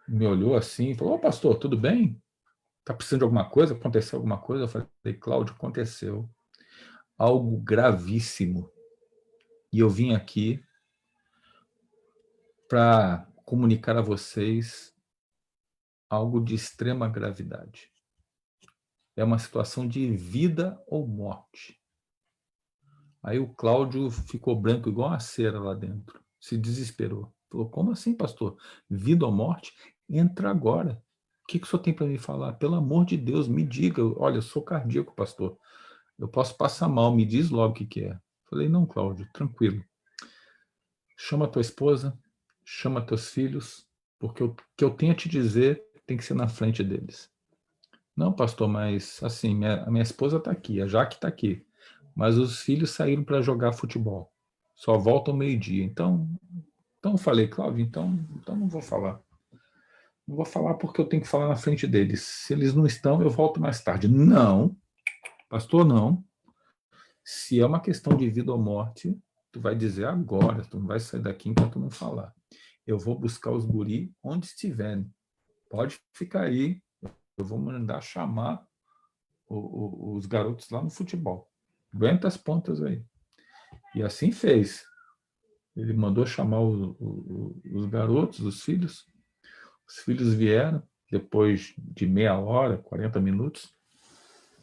me olhou assim e falou, pastor, tudo bem? Está precisando de alguma coisa? Aconteceu alguma coisa? Eu falei, Cláudio, aconteceu algo gravíssimo. E eu vim aqui para comunicar a vocês algo de extrema gravidade. É uma situação de vida ou morte. Aí o Cláudio ficou branco igual uma cera lá dentro. Se desesperou. Falou, como assim, pastor? Vida ou morte? Entra agora. O que o senhor tem para me falar? Pelo amor de Deus, me diga. Olha, eu sou cardíaco, pastor. Eu posso passar mal, me diz logo o que é. Falei, não, Cláudio, tranquilo. Chama tua esposa, chama teus filhos, porque o que eu tenho a te dizer tem que ser na frente deles. Não, pastor, mas assim, a minha esposa está aqui, a Jaque está aqui, mas os filhos saíram para jogar futebol. Só voltam ao meio-dia. Então eu falei, Cláudio, então não vou falar. Não vou falar porque eu tenho que falar na frente deles. Se eles não estão, eu volto mais tarde. Não, pastor, não. Se é uma questão de vida ou morte, tu vai dizer agora, tu não vai sair daqui enquanto não falar. Eu vou buscar os guri onde estiverem. Pode ficar aí, eu vou mandar chamar os garotos lá no futebol. Aguenta as pontas aí. E assim fez. Ele mandou chamar os garotos, os filhos. Os filhos vieram, depois de meia hora, 40 minutos,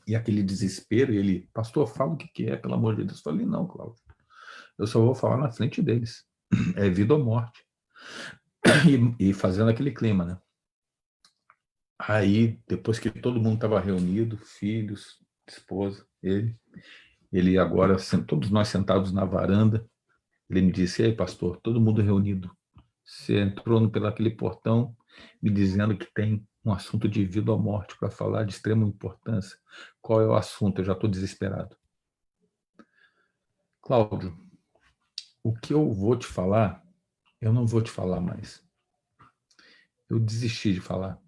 e aquele desespero, e ele, pastor, fala o que é, pelo amor de Deus. Eu falei, não, Cláudio, eu só vou falar na frente deles. É vida ou morte. E fazendo aquele clima, né? Aí, depois que todo mundo estava reunido, filhos, esposa, ele agora, todos nós sentados na varanda, ele me disse, ei, pastor, todo mundo reunido. Você entrou pelaquele portão me dizendo que tem um assunto de vida ou morte para falar de extrema importância. Qual é o assunto? Eu já estou desesperado. Cláudio, o que eu vou te falar, eu não vou te falar mais. Eu desisti de falar.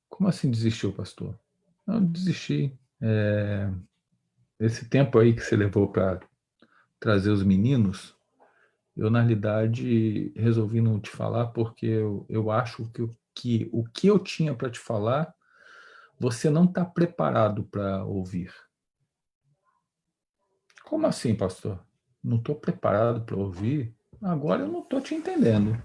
Como assim desistiu, pastor? Não, desisti. Esse tempo aí que você levou para trazer os meninos, Eu, na realidade, resolvi não te falar porque eu acho que o que eu tinha para te falar, você não está preparado para ouvir. Como assim, pastor? Não estou preparado para ouvir? Agora eu não estou te entendendo.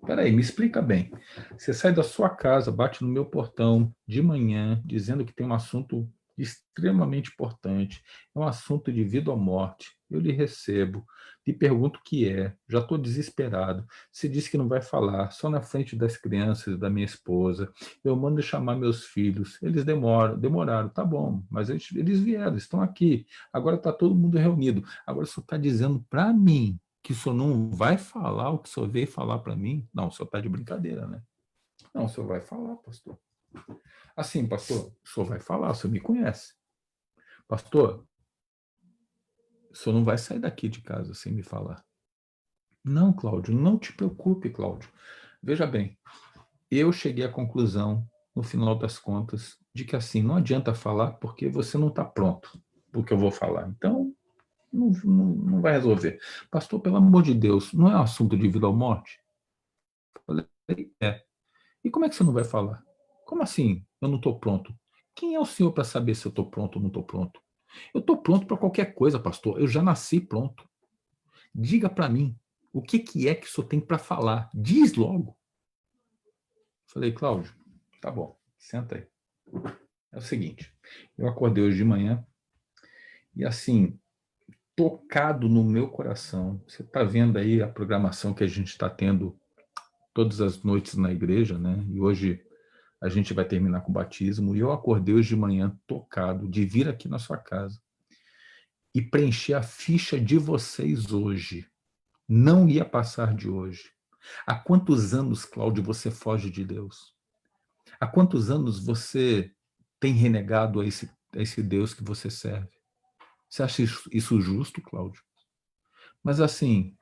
Espera aí, me explica bem. Você sai da sua casa, bate no meu portão de manhã, dizendo que tem um assunto extremamente importante, é um assunto de vida ou morte. Eu lhe recebo, lhe pergunto o que é, já estou desesperado. Você disse que não vai falar, só na frente das crianças e da minha esposa. Eu mando chamar meus filhos, eles demoraram, tá bom, mas eles vieram, estão aqui. Agora está todo mundo reunido. Agora o senhor está dizendo para mim que o senhor não vai falar o que o senhor veio falar para mim? Não, o senhor está de brincadeira, né? Não, o senhor vai falar, pastor. Assim, pastor, o senhor vai falar, o senhor me conhece. Pastor, o senhor não vai sair daqui de casa sem me falar. Não, Cláudio, não te preocupe, Cláudio. Veja bem, eu cheguei à conclusão, no final das contas, de que assim, não adianta falar porque você não está pronto para o que eu vou falar. Então, não vai resolver. Pastor, pelo amor de Deus, não é um assunto de vida ou morte? Eu falei, é. E como é que você não vai falar? Como assim? Eu não estou pronto. Quem é o senhor para saber se eu estou pronto ou não estou pronto? Eu estou pronto para qualquer coisa, pastor. Eu já nasci pronto. Diga para mim, o que é que o senhor tem para falar? Diz logo. Falei, Cláudio, tá bom, senta aí. É o seguinte, eu acordei hoje de manhã e assim, tocado no meu coração, você está vendo aí a programação que a gente está tendo todas as noites na igreja, né? E hoje a gente vai terminar com o batismo, e eu acordei hoje de manhã tocado de vir aqui na sua casa e preencher a ficha de vocês hoje. Não ia passar de hoje. Há quantos anos, Cláudio, você foge de Deus? Há quantos anos você tem renegado a esse Deus que você serve? Você acha isso justo, Cláudio? Mas assim,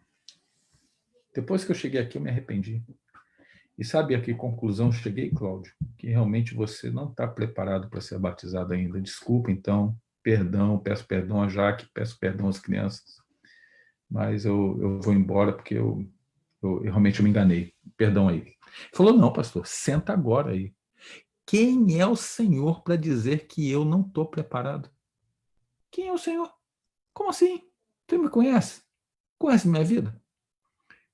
depois que eu cheguei aqui, eu me arrependi. E sabe a que conclusão cheguei, Cláudio? Que realmente você não está preparado para ser batizado ainda. Desculpa, então, perdão, peço perdão a Jaque, peço perdão às crianças, mas eu vou embora porque eu realmente me enganei. Perdão aí. Ele falou, não, pastor, senta agora aí. Quem é o Senhor para dizer que eu não estou preparado? Quem é o Senhor? Como assim? Você me conhece? Conhece minha vida?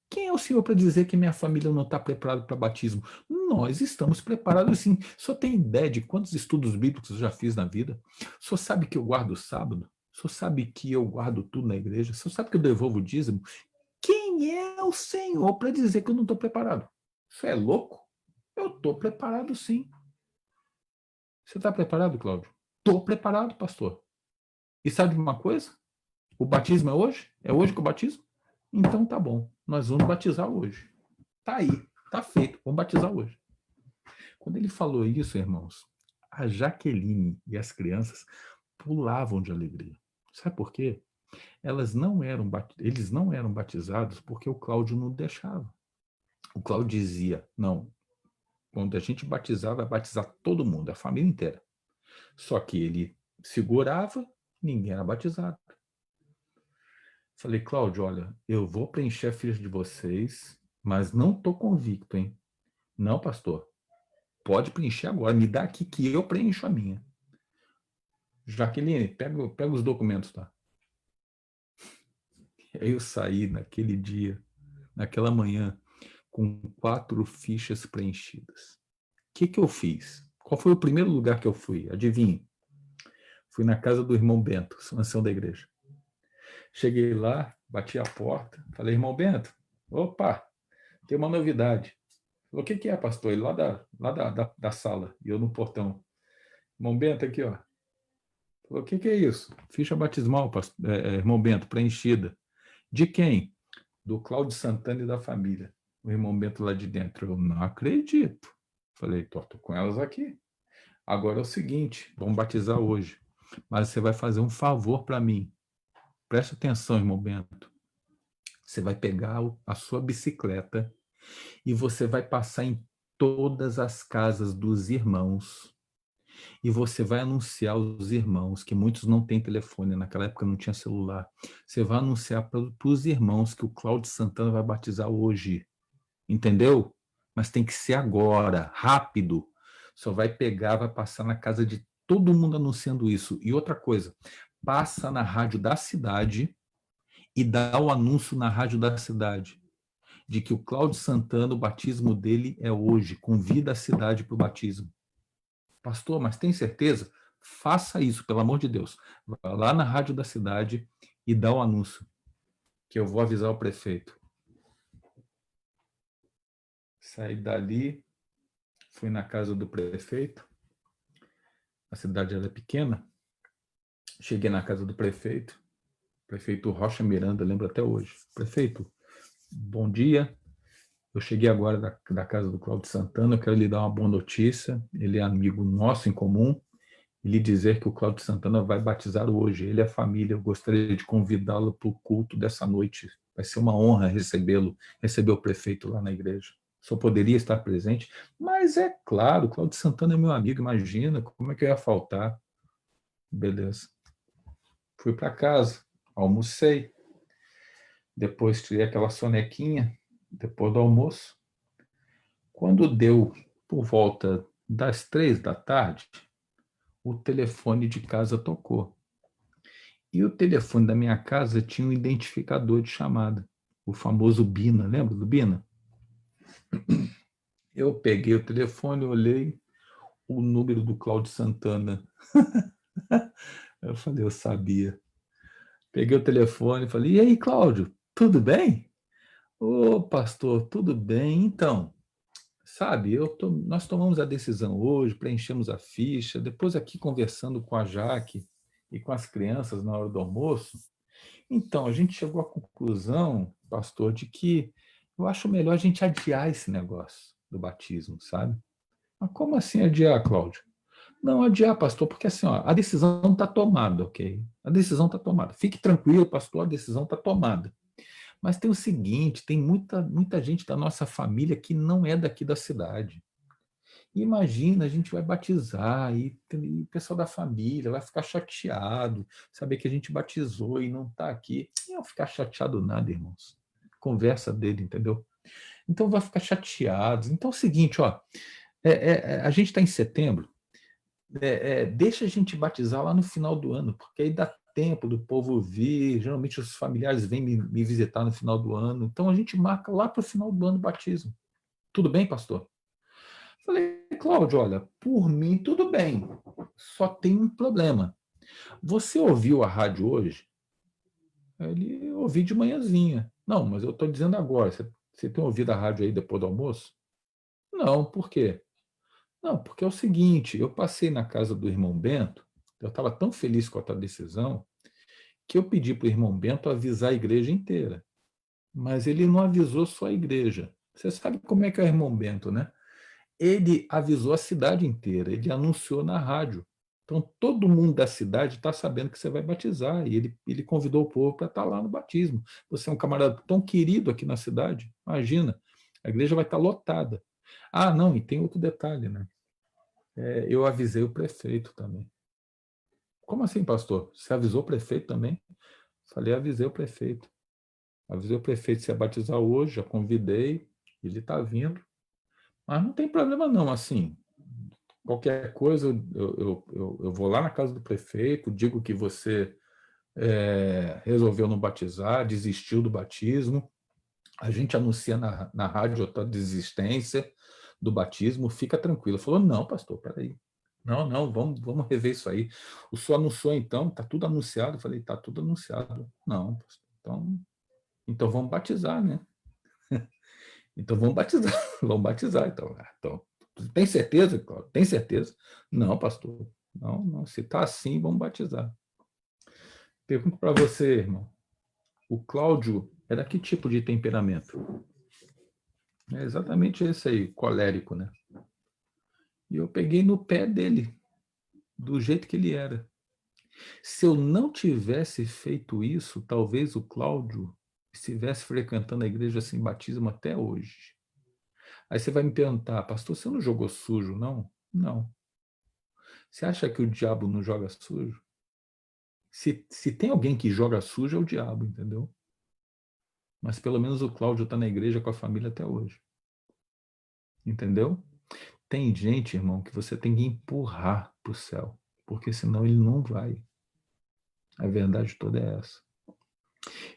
Quem é o Senhor para dizer que minha família não está preparada para batismo? Nós estamos preparados sim. O senhor tem ideia de quantos estudos bíblicos eu já fiz na vida? O senhor sabe que eu guardo o sábado? O senhor sabe que eu guardo tudo na igreja? O senhor sabe que eu devolvo o dízimo? Quem é o Senhor para dizer que eu não estou preparado? Isso é louco? Eu estou preparado sim. Você está preparado, Cláudio? Estou preparado, pastor. E sabe de uma coisa? O batismo é hoje? É hoje que eu batizo? Então tá bom, nós vamos batizar hoje. Tá aí, tá feito, vamos batizar hoje. Quando ele falou isso, irmãos, a Jaqueline e as crianças pulavam de alegria. Sabe por quê? Eles não eram batizados porque o Cláudio não deixava. O Cláudio dizia, não, quando a gente batizar, vai batizar todo mundo, a família inteira. Só que ele segurava, ninguém era batizado. Falei, Cláudio, olha, eu vou preencher a ficha de vocês, mas não estou convicto, hein? Não, pastor. Pode preencher agora. Me dá aqui que eu preencho a minha. Jaqueline, pega os documentos, tá? Aí eu saí naquele dia, naquela manhã, com 4 fichas preenchidas. O que eu fiz? Qual foi o primeiro lugar que eu fui? Adivinhe. Fui na casa do irmão Bento, ancião da igreja. Cheguei lá, bati a porta, falei, irmão Bento, opa, tem uma novidade. Falei, o que é, pastor? Ele lá da sala, e eu no portão. Irmão Bento, aqui, ó. Falei, o que é isso? Ficha batismal, irmão Bento, preenchida. De quem? Do Cláudio Santana e da família. O irmão Bento lá de dentro. Eu não acredito. Falei, tô com elas aqui. Agora é o seguinte, vamos batizar hoje. Mas você vai fazer um favor para mim. Presta atenção, irmão Bento. Você vai pegar a sua bicicleta e você vai passar em todas as casas dos irmãos e você vai anunciar aos irmãos, que muitos não têm telefone, naquela época não tinha celular. Você vai anunciar para os irmãos que o Cláudio Santana vai batizar hoje. Entendeu? Mas tem que ser agora, rápido. Só vai pegar, vai passar na casa de todo mundo anunciando isso. E outra coisa, passa na rádio da cidade e dá o anúncio na rádio da cidade de que o Cláudio Santana, o batismo dele é hoje. Convida a cidade para o batismo. Pastor, mas tem certeza? Faça isso, pelo amor de Deus. Vá lá na rádio da cidade e dá o anúncio, que eu vou avisar o prefeito. Saí dali, fui na casa do prefeito. A cidade era pequena. Cheguei na casa do prefeito Rocha Miranda, lembro até hoje. Prefeito, bom dia. Eu cheguei agora da casa do Cláudio Santana, eu quero lhe dar uma boa notícia. Ele é amigo nosso em comum. E lhe dizer que o Cláudio Santana vai batizar hoje. Ele é família, eu gostaria de convidá-lo para o culto dessa noite. Vai ser uma honra recebê-lo, receber o prefeito lá na igreja. Só poderia estar presente, mas é claro, o Cláudio Santana é meu amigo, imagina, como é que eu ia faltar? Beleza. Fui para casa, almocei, depois tirei aquela sonequinha, depois do almoço. Quando deu por volta das 3 da tarde, o telefone de casa tocou. E o telefone da minha casa tinha um identificador de chamada, o famoso Bina, lembra do Bina? Eu peguei o telefone, olhei o número do Cláudio Santana. Eu falei, eu sabia. Peguei o telefone e falei, e aí, Cláudio, tudo bem? Ô, pastor, tudo bem? Então, sabe, nós tomamos a decisão hoje, preenchemos a ficha, depois aqui conversando com a Jaque e com as crianças na hora do almoço. Então, a gente chegou à conclusão, pastor, de que eu acho melhor a gente adiar esse negócio do batismo, sabe? Mas como assim adiar, Cláudio? Não, adiar, pastor, porque assim, ó, a decisão está tomada, ok? A decisão está tomada. Fique tranquilo, pastor, a decisão está tomada. Mas tem o seguinte, tem muita gente da nossa família que não é daqui da cidade. Imagina, a gente vai batizar e o pessoal da família vai ficar chateado, saber que a gente batizou e não está aqui. Não vai ficar chateado nada, irmãos. Conversa dele, entendeu? Então vai ficar chateado. Então é o seguinte, ó, a gente está em setembro, deixa a gente batizar lá no final do ano, porque aí dá tempo do povo vir, geralmente os familiares vêm me visitar no final do ano, então a gente marca lá para o final do ano o batismo. Tudo bem, pastor? Falei, Cláudio, olha, por mim tudo bem, só tem um problema. Você ouviu a rádio hoje? Ele ouvi de manhãzinha. Não, mas eu estou dizendo agora, você tem ouvido a rádio aí depois do almoço? Não, por quê? Não, porque é o seguinte, eu passei na casa do irmão Bento, eu estava tão feliz com a tua decisão, que eu pedi para o irmão Bento avisar a igreja inteira. Mas ele não avisou só a igreja. Você sabe como é que é o irmão Bento, né? Ele avisou a cidade inteira, ele anunciou na rádio. Então, todo mundo da cidade está sabendo que você vai batizar, e ele convidou o povo para estar lá no batismo. Você é um camarada tão querido aqui na cidade, imagina, a igreja vai estar lotada. Ah, não, e tem outro detalhe, né? Eu avisei o prefeito também. Como assim, pastor? Você avisou o prefeito também? Falei, avisei o prefeito. Avisei o prefeito se ia batizar hoje, já convidei, ele está vindo. Mas não tem problema não, assim, qualquer coisa eu vou lá na casa do prefeito, digo que você resolveu não batizar, desistiu do batismo, a gente anuncia na rádio a tua desistência do batismo, fica tranquilo. Falou, não, pastor, peraí. Não, vamos rever isso aí. O senhor anunciou então, está tudo anunciado? Eu falei, está tudo anunciado. Não, pastor, então vamos batizar, né? Então vamos batizar, vamos batizar. Então, tem certeza, Cláudio? Tem certeza? Não, pastor. Não, se está assim, vamos batizar. Pergunto para você, irmão. O Cláudio era que tipo de temperamento? É exatamente esse aí, colérico, né? E eu peguei no pé dele, do jeito que ele era. Se eu não tivesse feito isso, talvez o Cláudio estivesse frequentando a igreja sem batismo até hoje. Aí você vai me perguntar, pastor, você não jogou sujo, não? Não. Você acha que o diabo não joga sujo? Se tem alguém que joga sujo, é o diabo, entendeu? Mas pelo menos o Cláudio está na igreja com a família até hoje. Entendeu? Tem gente, irmão, que você tem que empurrar para o céu, porque senão ele não vai. A verdade toda é essa.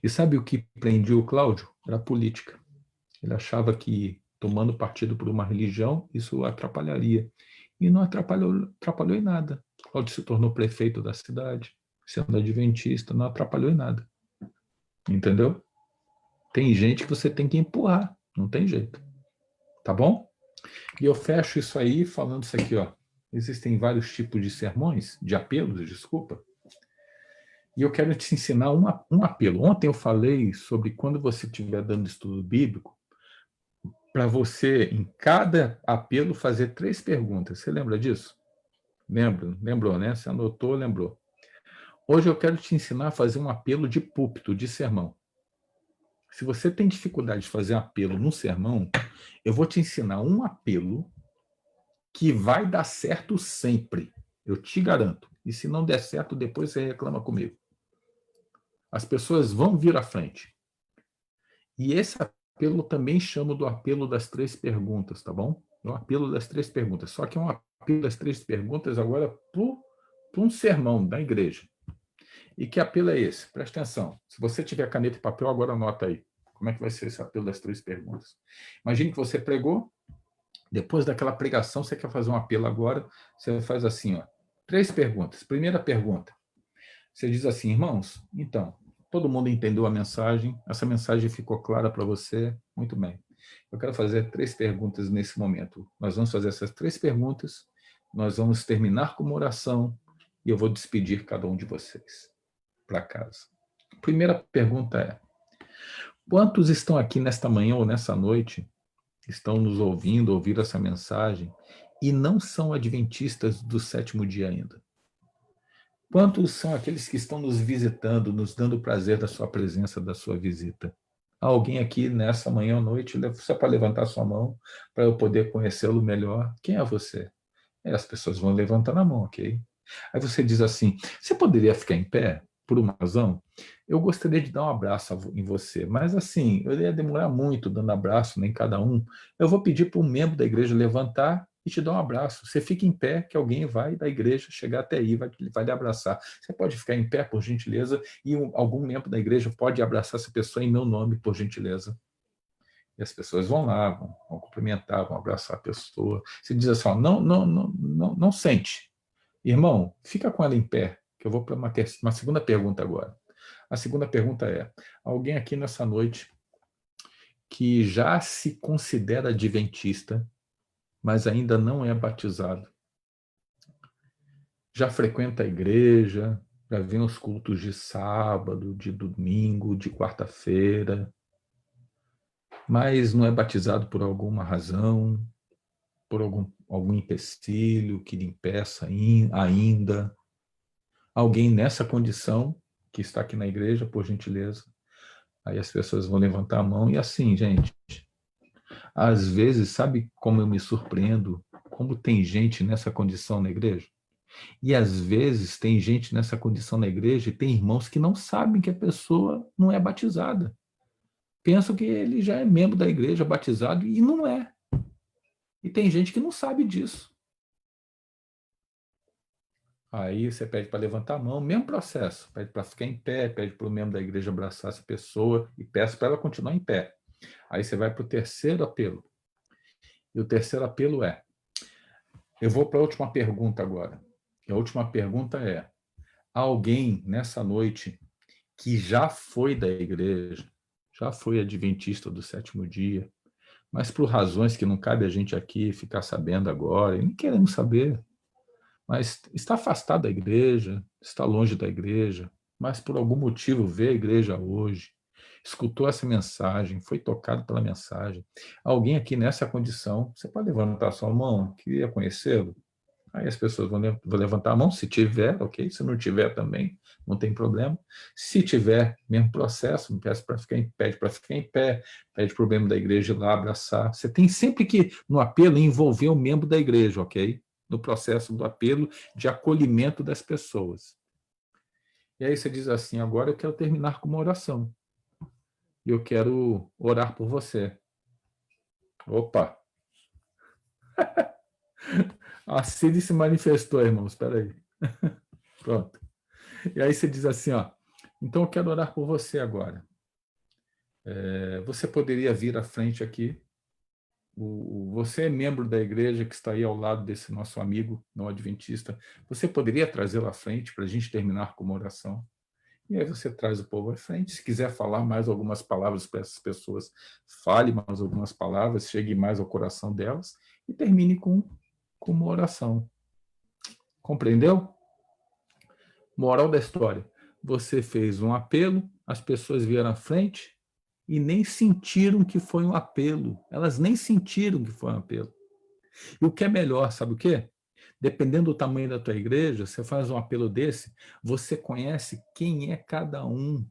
E sabe o que prendia o Cláudio? Era a política. Ele achava que, tomando partido por uma religião, isso atrapalharia. E não atrapalhou em nada. Cláudio se tornou prefeito da cidade, sendo adventista, não atrapalhou em nada. Entendeu? Tem gente que você tem que empurrar, não tem jeito. Tá bom? E eu fecho isso aí falando isso aqui, ó. Existem vários tipos de sermões, de apelos, desculpa. E eu quero te ensinar um apelo. Ontem eu falei sobre quando você estiver dando estudo bíblico, para você, em cada apelo, fazer 3 perguntas. Você lembra disso? Lembrou, né? Você anotou, lembrou. Hoje eu quero te ensinar a fazer um apelo de púlpito, de sermão. Se você tem dificuldade de fazer um apelo num sermão, eu vou te ensinar um apelo que vai dar certo sempre. Eu te garanto. E se não der certo, depois você reclama comigo. As pessoas vão vir à frente. E esse apelo também chamo do apelo das 3 perguntas, tá bom? É o apelo das 3 perguntas. Só que é um apelo das 3 perguntas agora para um sermão da igreja. E que apelo é esse? Presta atenção. Se você tiver caneta e papel, agora anota aí. Como é que vai ser esse apelo das 3 perguntas? Imagine que você pregou, depois daquela pregação, você quer fazer um apelo agora, você faz assim, ó, 3 perguntas. Primeira pergunta. Você diz assim, irmãos, então, todo mundo entendeu a mensagem, essa mensagem ficou clara para você? Muito bem. Eu quero fazer 3 perguntas nesse momento. Nós vamos fazer essas 3 perguntas, nós vamos terminar com uma oração e eu vou despedir cada um de vocês para casa. Primeira pergunta é, quantos estão aqui nesta manhã ou nessa noite, estão nos ouvindo, ouviram essa mensagem e não são adventistas do 7º dia ainda? Quantos são aqueles que estão nos visitando, nos dando o prazer da sua presença, da sua visita? Há alguém aqui nessa manhã ou noite, só para levantar sua mão, para eu poder conhecê-lo melhor? Quem é você? As pessoas vão levantando a mão, ok? Aí você diz assim, você poderia ficar em pé? Por uma razão? Eu gostaria de dar um abraço em você, mas assim, eu ia demorar muito dando abraço, nem cada um. Eu vou pedir para um membro da igreja levantar e te dar um abraço. Você fica em pé, que alguém vai da igreja chegar até aí, vai lhe abraçar. Você pode ficar em pé, por gentileza, e algum membro da igreja pode abraçar essa pessoa em meu nome, por gentileza. E as pessoas vão lá, vão cumprimentar, vão abraçar a pessoa. Você diz assim, ó, não sente. Irmão, fica com ela em pé, que eu vou para uma segunda pergunta agora. A segunda pergunta é, alguém aqui nessa noite que já se considera adventista, mas ainda não é batizado, já frequenta a igreja, já vem aos cultos de sábado, de domingo, de quarta-feira, mas não é batizado por alguma razão, por algum empecilho que lhe impeça ainda. Alguém nessa condição, que está aqui na igreja, por gentileza. Aí as pessoas vão levantar a mão e assim, gente, às vezes, sabe como eu me surpreendo? Como tem gente nessa condição na igreja? E às vezes tem gente nessa condição na igreja e tem irmãos que não sabem que a pessoa não é batizada. Pensam que ele já é membro da igreja, batizado, e não é. E tem gente que não sabe disso. Aí você pede para levantar a mão, mesmo processo. Pede para ficar em pé, pede para o membro da igreja abraçar essa pessoa e peço para ela continuar em pé. Aí você vai para o terceiro apelo. E o terceiro apelo é... Eu vou para a última pergunta agora. E a última pergunta é... Alguém nessa noite que já foi da igreja, já foi adventista do 7º dia, mas por razões que não cabe a gente aqui ficar sabendo agora, e nem queremos saber, mas está afastado da igreja, está longe da igreja, mas por algum motivo vê a igreja hoje, escutou essa mensagem, foi tocado pela mensagem. Alguém aqui nessa condição, você pode levantar sua mão, queria conhecê-lo? Aí as pessoas vão levantar a mão, se tiver, ok? Se não tiver também, não tem problema. Se tiver, mesmo processo, pede para ficar em pé, pede para o membro da igreja ir lá abraçar. Você tem sempre que, no apelo, envolver o membro da igreja, ok? no processo do apelo de acolhimento das pessoas. E aí você diz assim, agora eu quero terminar com uma oração. E eu quero orar por você. Opa! A Cid se manifestou, irmãos, espera aí. Pronto. E aí você diz assim, ó, então eu quero orar por você agora. Você poderia vir à frente aqui. Você é membro da igreja que está aí ao lado desse nosso amigo não adventista. Você poderia trazê-lo à frente para a gente terminar com uma oração? E aí você traz o povo à frente. Se quiser falar mais algumas palavras para essas pessoas, fale mais algumas palavras, chegue mais ao coração delas e termine com uma oração. Compreendeu? Moral da história. Você fez um apelo, as pessoas vieram à frente e nem sentiram que foi um apelo. Elas nem sentiram que foi um apelo. E o que é melhor, sabe o quê? Dependendo do tamanho da tua igreja, você faz um apelo desse, você conhece quem é cada um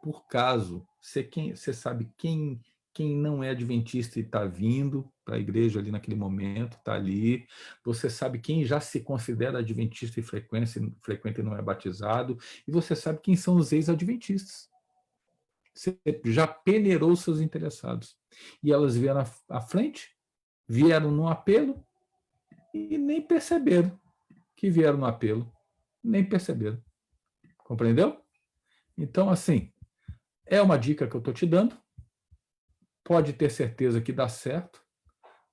por caso. Você sabe quem não é adventista e está vindo para a igreja ali naquele momento, está ali. Você sabe quem já se considera adventista e frequente e não é batizado. E você sabe quem são os ex-adventistas. Você já peneirou os seus interessados. E elas vieram à frente, vieram no apelo e nem perceberam que vieram no apelo. Nem perceberam. Compreendeu? Então, assim, é uma dica que eu estou te dando. Pode ter certeza que dá certo.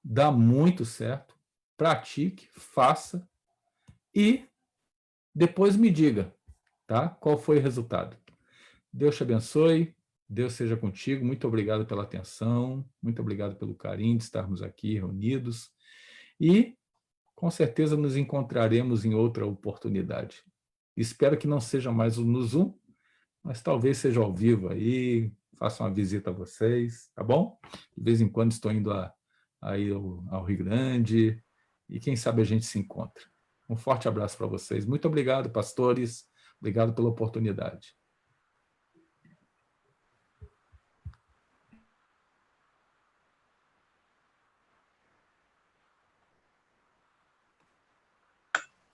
Dá muito certo. Pratique, faça e depois me diga, tá? Qual foi o resultado. Deus te abençoe. Deus seja contigo, muito obrigado pela atenção, muito obrigado pelo carinho de estarmos aqui reunidos e com certeza nos encontraremos em outra oportunidade. Espero que não seja mais no Zoom, mas talvez seja ao vivo aí, faça uma visita a vocês, tá bom? De vez em quando estou indo aí ao Rio Grande e quem sabe a gente se encontra. Um forte abraço para vocês. Muito obrigado, pastores, obrigado pela oportunidade.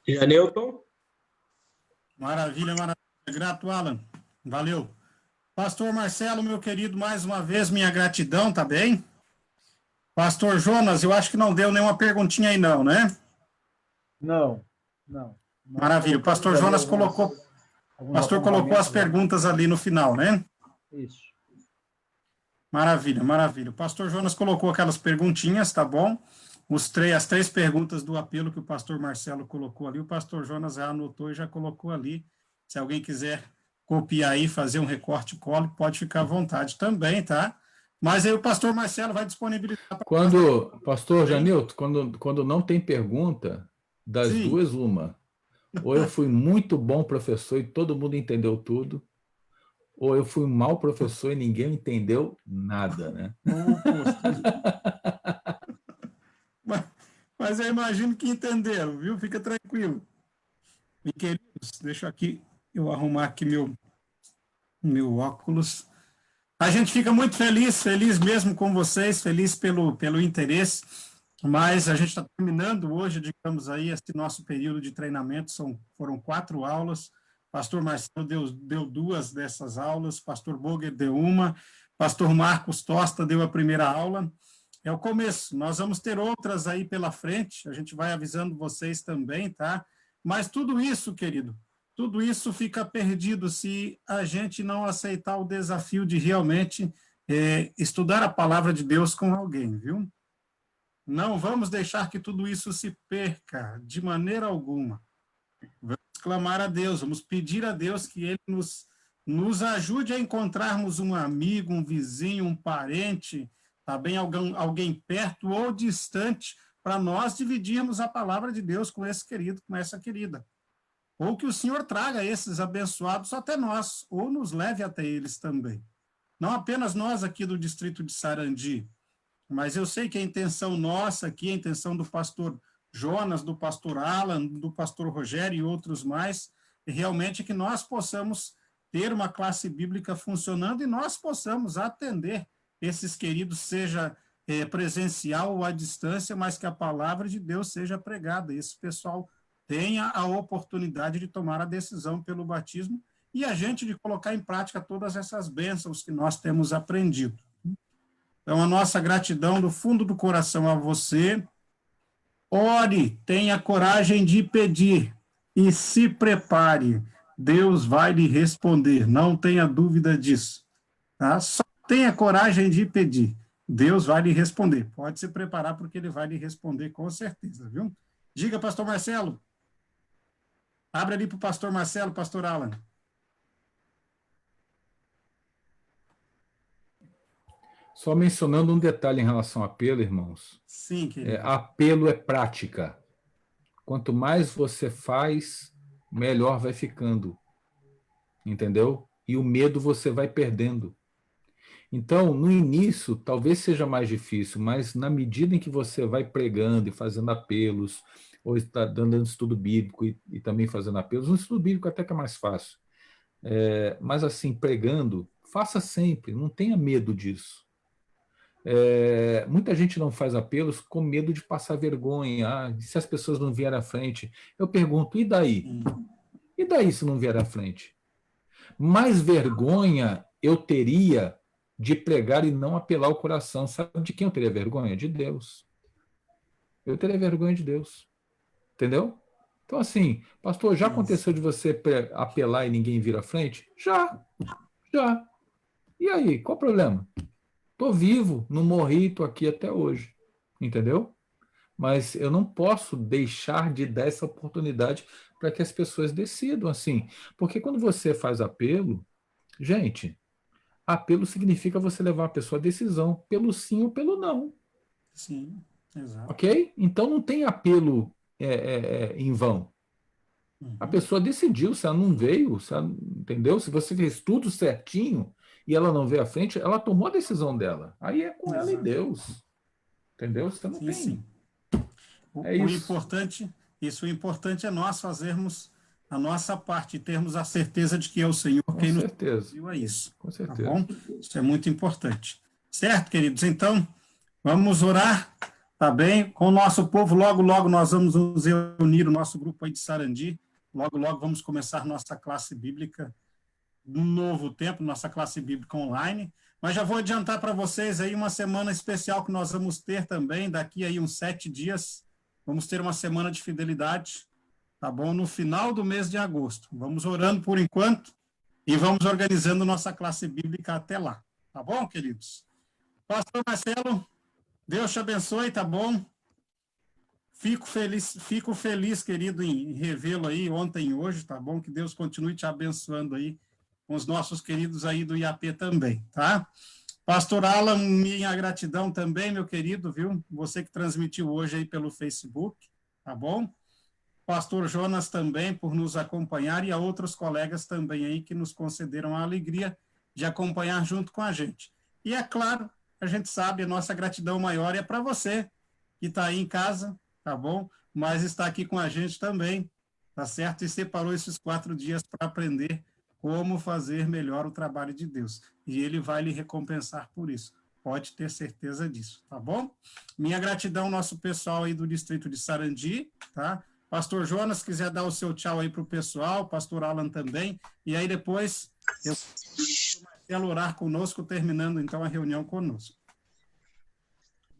Janilton? Maravilha, maravilha. Grato, Alan. Valeu. Pastor Marcelo, meu querido, mais uma vez, minha gratidão, tá bem? Pastor Jonas, eu acho que não deu nenhuma perguntinha aí não, né? Não. Maravilha. O pastor Jonas colocou as perguntas ali no final, né? Isso. Maravilha, maravilha. O pastor Jonas colocou aquelas perguntinhas, tá bom? As três perguntas do apelo que o pastor Marcelo colocou ali, o pastor Jonas já anotou e já colocou ali. Se alguém quiser copiar aí, fazer um recorte colo, pode ficar à vontade também, tá? Mas aí o pastor Marcelo vai disponibilizar. Pastor Janilton, quando não tem pergunta, das Sim. duas, uma. Ou eu fui muito bom professor e todo mundo entendeu tudo, ou eu fui um mau professor e ninguém entendeu nada, né? Mas eu imagino que entenderam, viu? Fica tranquilo. E queridos, deixa aqui, eu arrumar aqui meu óculos. A gente fica muito feliz mesmo com vocês, feliz pelo interesse, mas a gente está terminando hoje, digamos aí, esse nosso período de treinamento, foram 4 aulas, pastor Marcelo deu 2 dessas aulas, pastor Boger deu uma, pastor Marcos Tosta deu a primeira aula. É o começo, nós vamos ter outras aí pela frente, a gente vai avisando vocês também, tá? Mas tudo isso, querido, tudo isso fica perdido se a gente não aceitar o desafio de realmente estudar a palavra de Deus com alguém, viu? Não vamos deixar que tudo isso se perca, de maneira alguma. Vamos clamar a Deus, vamos pedir a Deus que Ele nos ajude a encontrarmos um amigo, um vizinho, um parente, tá bem, alguém perto ou distante, para nós dividirmos a palavra de Deus com esse querido, com essa querida. Ou que o Senhor traga esses abençoados até nós, ou nos leve até eles também. Não apenas nós aqui do distrito de Sarandi, mas eu sei que a intenção nossa aqui, a intenção do pastor Jonas, do pastor Alan, do pastor Rogério e outros mais, é realmente que nós possamos ter uma classe bíblica funcionando e nós possamos atender esses queridos, seja presencial ou à distância, mas que a palavra de Deus seja pregada. Esse pessoal tenha a oportunidade de tomar a decisão pelo batismo e a gente de colocar em prática todas essas bênçãos que nós temos aprendido. Então, a nossa gratidão do fundo do coração a você. Ore, tenha coragem de pedir e se prepare. Deus vai lhe responder, não tenha dúvida disso. Tá? Só tenha coragem de pedir. Deus vai lhe responder. Pode se preparar, porque ele vai lhe responder com certeza, viu? Diga, pastor Marcelo. Abre ali para o pastor Marcelo, pastor Alan. Só mencionando um detalhe em relação ao apelo, irmãos. Sim, querido. Apelo é prática. Quanto mais você faz, melhor vai ficando. Entendeu? E o medo você vai perdendo. Então, no início, talvez seja mais difícil, mas na medida em que você vai pregando e fazendo apelos, ou está dando um estudo bíblico e também fazendo apelos, um estudo bíblico até que é mais fácil. Mas assim, pregando, faça sempre, não tenha medo disso. Muita gente não faz apelos com medo de passar vergonha. Se as pessoas não vierem à frente, eu pergunto, e daí? E daí se não vier à frente? Mais vergonha eu teria de pregar e não apelar o coração. Sabe de quem eu teria vergonha? De Deus. Eu teria vergonha de Deus. Entendeu? Então, assim, pastor, já aconteceu de você apelar e ninguém vir à frente? Já. E aí, qual o problema? Estou vivo, não morri, estou aqui até hoje. Entendeu? Mas eu não posso deixar de dar essa oportunidade para que as pessoas decidam assim. Porque quando você faz apelo, gente, apelo significa você levar a pessoa à decisão, pelo sim ou pelo não. Sim, exato. Ok? Então não tem apelo em vão. A pessoa decidiu, se ela não veio, entendeu? Se você fez tudo certinho e ela não veio à frente, ela tomou a decisão dela. Aí é com ela e Deus. Entendeu? Você não tem. Sim. O isso. O importante é nós fazermos a nossa parte e termos a certeza de que é o Senhor quem nos conduziu a isso. Com certeza. Tá bom? Isso é muito importante. Certo, queridos? Então, vamos orar, tá bem? Com o nosso povo, logo nós vamos nos reunir, o nosso grupo aí de Sarandi. Logo vamos começar nossa classe bíblica no novo tempo, nossa classe bíblica online. Mas já vou adiantar para vocês aí uma semana especial que nós vamos ter também, daqui aí uns 7 dias. Vamos ter uma semana de fidelidade, tá bom? No final do mês de agosto. Vamos orando por enquanto e vamos organizando nossa classe bíblica até lá. Tá bom, queridos? Pastor Marcelo, Deus te abençoe, tá bom? Fico feliz, querido, em revê-lo aí ontem e hoje, tá bom? Que Deus continue te abençoando aí com os nossos queridos aí do IAP também, tá? Pastor Alan, minha gratidão também, meu querido, viu? Você que transmitiu hoje aí pelo Facebook, tá bom? Pastor Jonas também por nos acompanhar e a outros colegas também aí que nos concederam a alegria de acompanhar junto com a gente. E é claro, a gente sabe, a nossa gratidão maior é para você que está aí em casa, tá bom? Mas está aqui com a gente também, tá certo? E separou esses 4 dias para aprender como fazer melhor o trabalho de Deus. E ele vai lhe recompensar por isso. Pode ter certeza disso, tá bom? Minha gratidão ao nosso pessoal aí do distrito de Sarandi, tá? Pastor Jonas, quiser dar o seu tchau aí para o pessoal, pastor Alan também, e aí depois eu vou Marcelo orar conosco, terminando então a reunião conosco.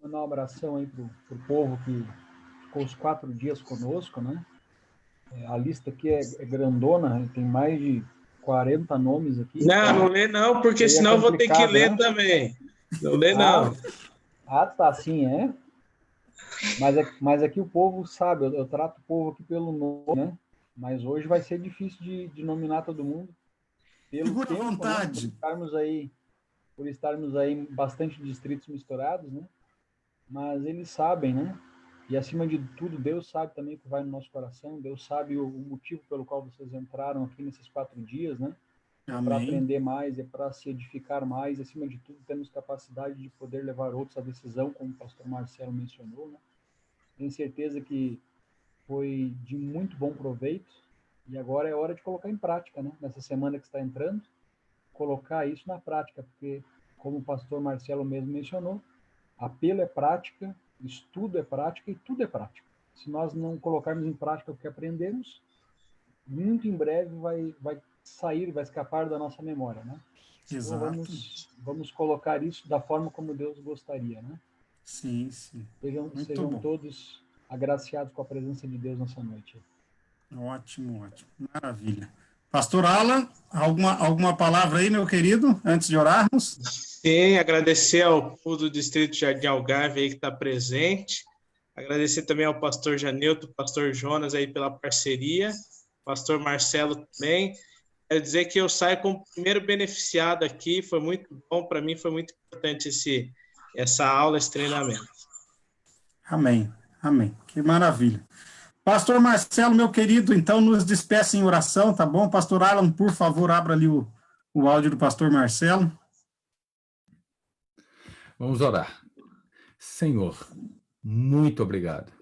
Vou mandar um abração aí para o povo que ficou os 4 dias conosco, né? A lista aqui é grandona, tem mais de 40 nomes aqui. Não lê não, porque senão eu vou ter que ler, né? Também. Não lê não. Tá, assim, é? Mas aqui o povo sabe, eu trato o povo aqui pelo nome, né? Mas hoje vai ser difícil de nominar todo mundo. Segura à vontade. Né? Por estarmos aí em bastante distritos misturados, né? Mas eles sabem, né? E acima de tudo, Deus sabe também o que vai no nosso coração, Deus sabe o motivo pelo qual vocês entraram aqui nesses 4 dias, né? Para aprender mais, para se edificar mais, acima de tudo, temos capacidade de poder levar outros à decisão, como o pastor Marcelo mencionou, né? Tenho certeza que foi de muito bom proveito e agora é hora de colocar em prática, né? Nessa semana que está entrando, colocar isso na prática, porque, como o pastor Marcelo mesmo mencionou, apelo é prática, estudo é prática e tudo é prática. Se nós não colocarmos em prática o que aprendemos, muito em breve vai sair, vai escapar da nossa memória, né? Então Exato. vamos colocar isso da forma como Deus gostaria, né? Sim, sim. Muito Sejam bom. todos agraciados com a presença de Deus nessa noite. Ótimo, ótimo. Maravilha. Pastor Alan, alguma palavra aí, meu querido, antes de orarmos? Sim, agradecer ao povo do Distrito Jardim Algarve aí que está presente. Agradecer também ao pastor Janilton, pastor Jonas aí pela parceria, pastor Marcelo também. Quero dizer que eu saio como primeiro beneficiado aqui, foi muito bom, para mim foi muito importante essa aula, esse treinamento. Amém, amém. Que maravilha. Pastor Marcelo, meu querido, então nos despeça em oração, tá bom? Pastor Alan, por favor, abra ali o áudio do pastor Marcelo. Vamos orar. Senhor, muito obrigado.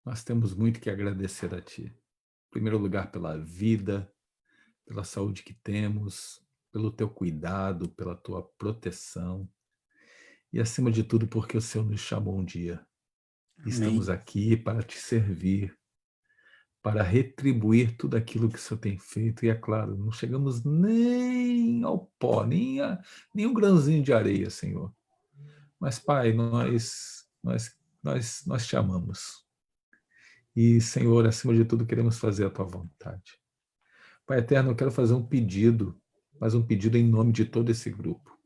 Nós temos muito que agradecer a Ti. Em primeiro lugar, pela vida, pela saúde que temos, pelo Teu cuidado, pela Tua proteção e, acima de tudo, porque o Senhor nos chamou um dia. Amém. Estamos aqui para Te servir, para retribuir tudo aquilo que o Senhor tem feito. E, é claro, não chegamos nem ao pó, nem um grãozinho de areia, Senhor. Mas, Pai, nós Te amamos. E, Senhor, acima de tudo, queremos fazer a Tua vontade. Pai eterno, eu quero fazer um pedido, mas um pedido em nome de todo esse grupo.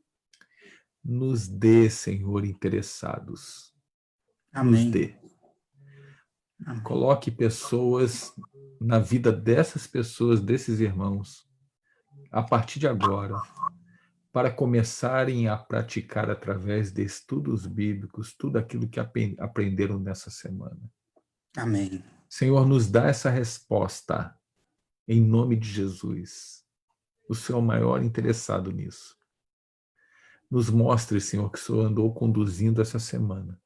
Nos dê, Senhor, interessados. Amém. Nos dê. Amém. Coloque pessoas na vida dessas pessoas, desses irmãos, a partir de agora, para começarem a praticar através de estudos bíblicos tudo aquilo que aprenderam nessa semana. Amém. Senhor, nos dá essa resposta, em nome de Jesus. O Senhor é o maior interessado nisso. Nos mostre, Senhor, que o Senhor andou conduzindo essa semana.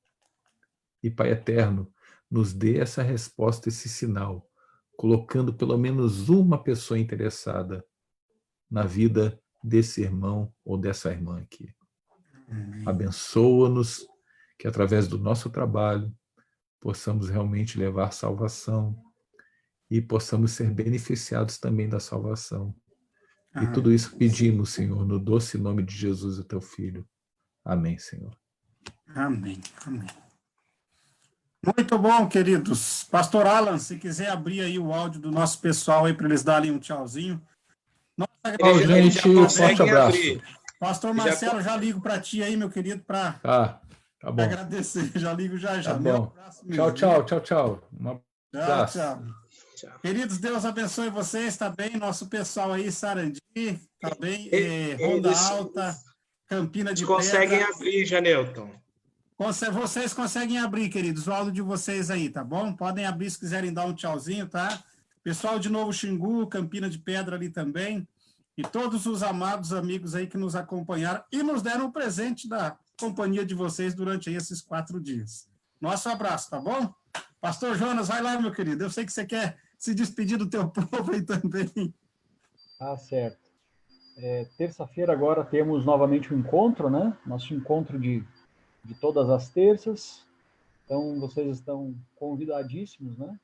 E, Pai eterno, nos dê essa resposta, esse sinal, colocando pelo menos uma pessoa interessada na vida desse irmão ou dessa irmã aqui. Abençoa-nos, que através do nosso trabalho possamos realmente levar salvação e possamos ser beneficiados também da salvação. E tudo isso pedimos, Senhor, no doce nome de Jesus, o Teu Filho. Amém, Senhor. Amém, amém. Muito bom, queridos. Pastor Alan, se quiser abrir aí o áudio do nosso pessoal aí para eles darem um tchauzinho. Tchau, gente. Forte abraço. Abrir. Pastor Marcelo, já ligo para ti aí, meu querido, para Tá bom. agradecer. Já ligo já. Tá Meu bom. abraço mesmo. Tchau. Um abraço. Tchau. Queridos, Deus abençoe vocês, tá bem? Nosso pessoal aí, Sarandi, tá bem? Ronda Alta, Campina de Pedra. Conseguem abrir, Janilton. Vocês conseguem abrir, queridos, o áudio de vocês aí, tá bom? Podem abrir se quiserem dar um tchauzinho, tá? Pessoal de Novo Xingu, Campina de Pedra ali também, e todos os amados amigos aí que nos acompanharam e nos deram um presente da companhia de vocês durante aí esses 4 dias. Nosso abraço, tá bom? Pastor Jonas, vai lá, meu querido. Eu sei que você quer se despedir do teu povo aí também. Tá certo. Terça-feira agora temos novamente um encontro, né? Nosso encontro de todas as terças. Então, vocês estão convidadíssimos, né?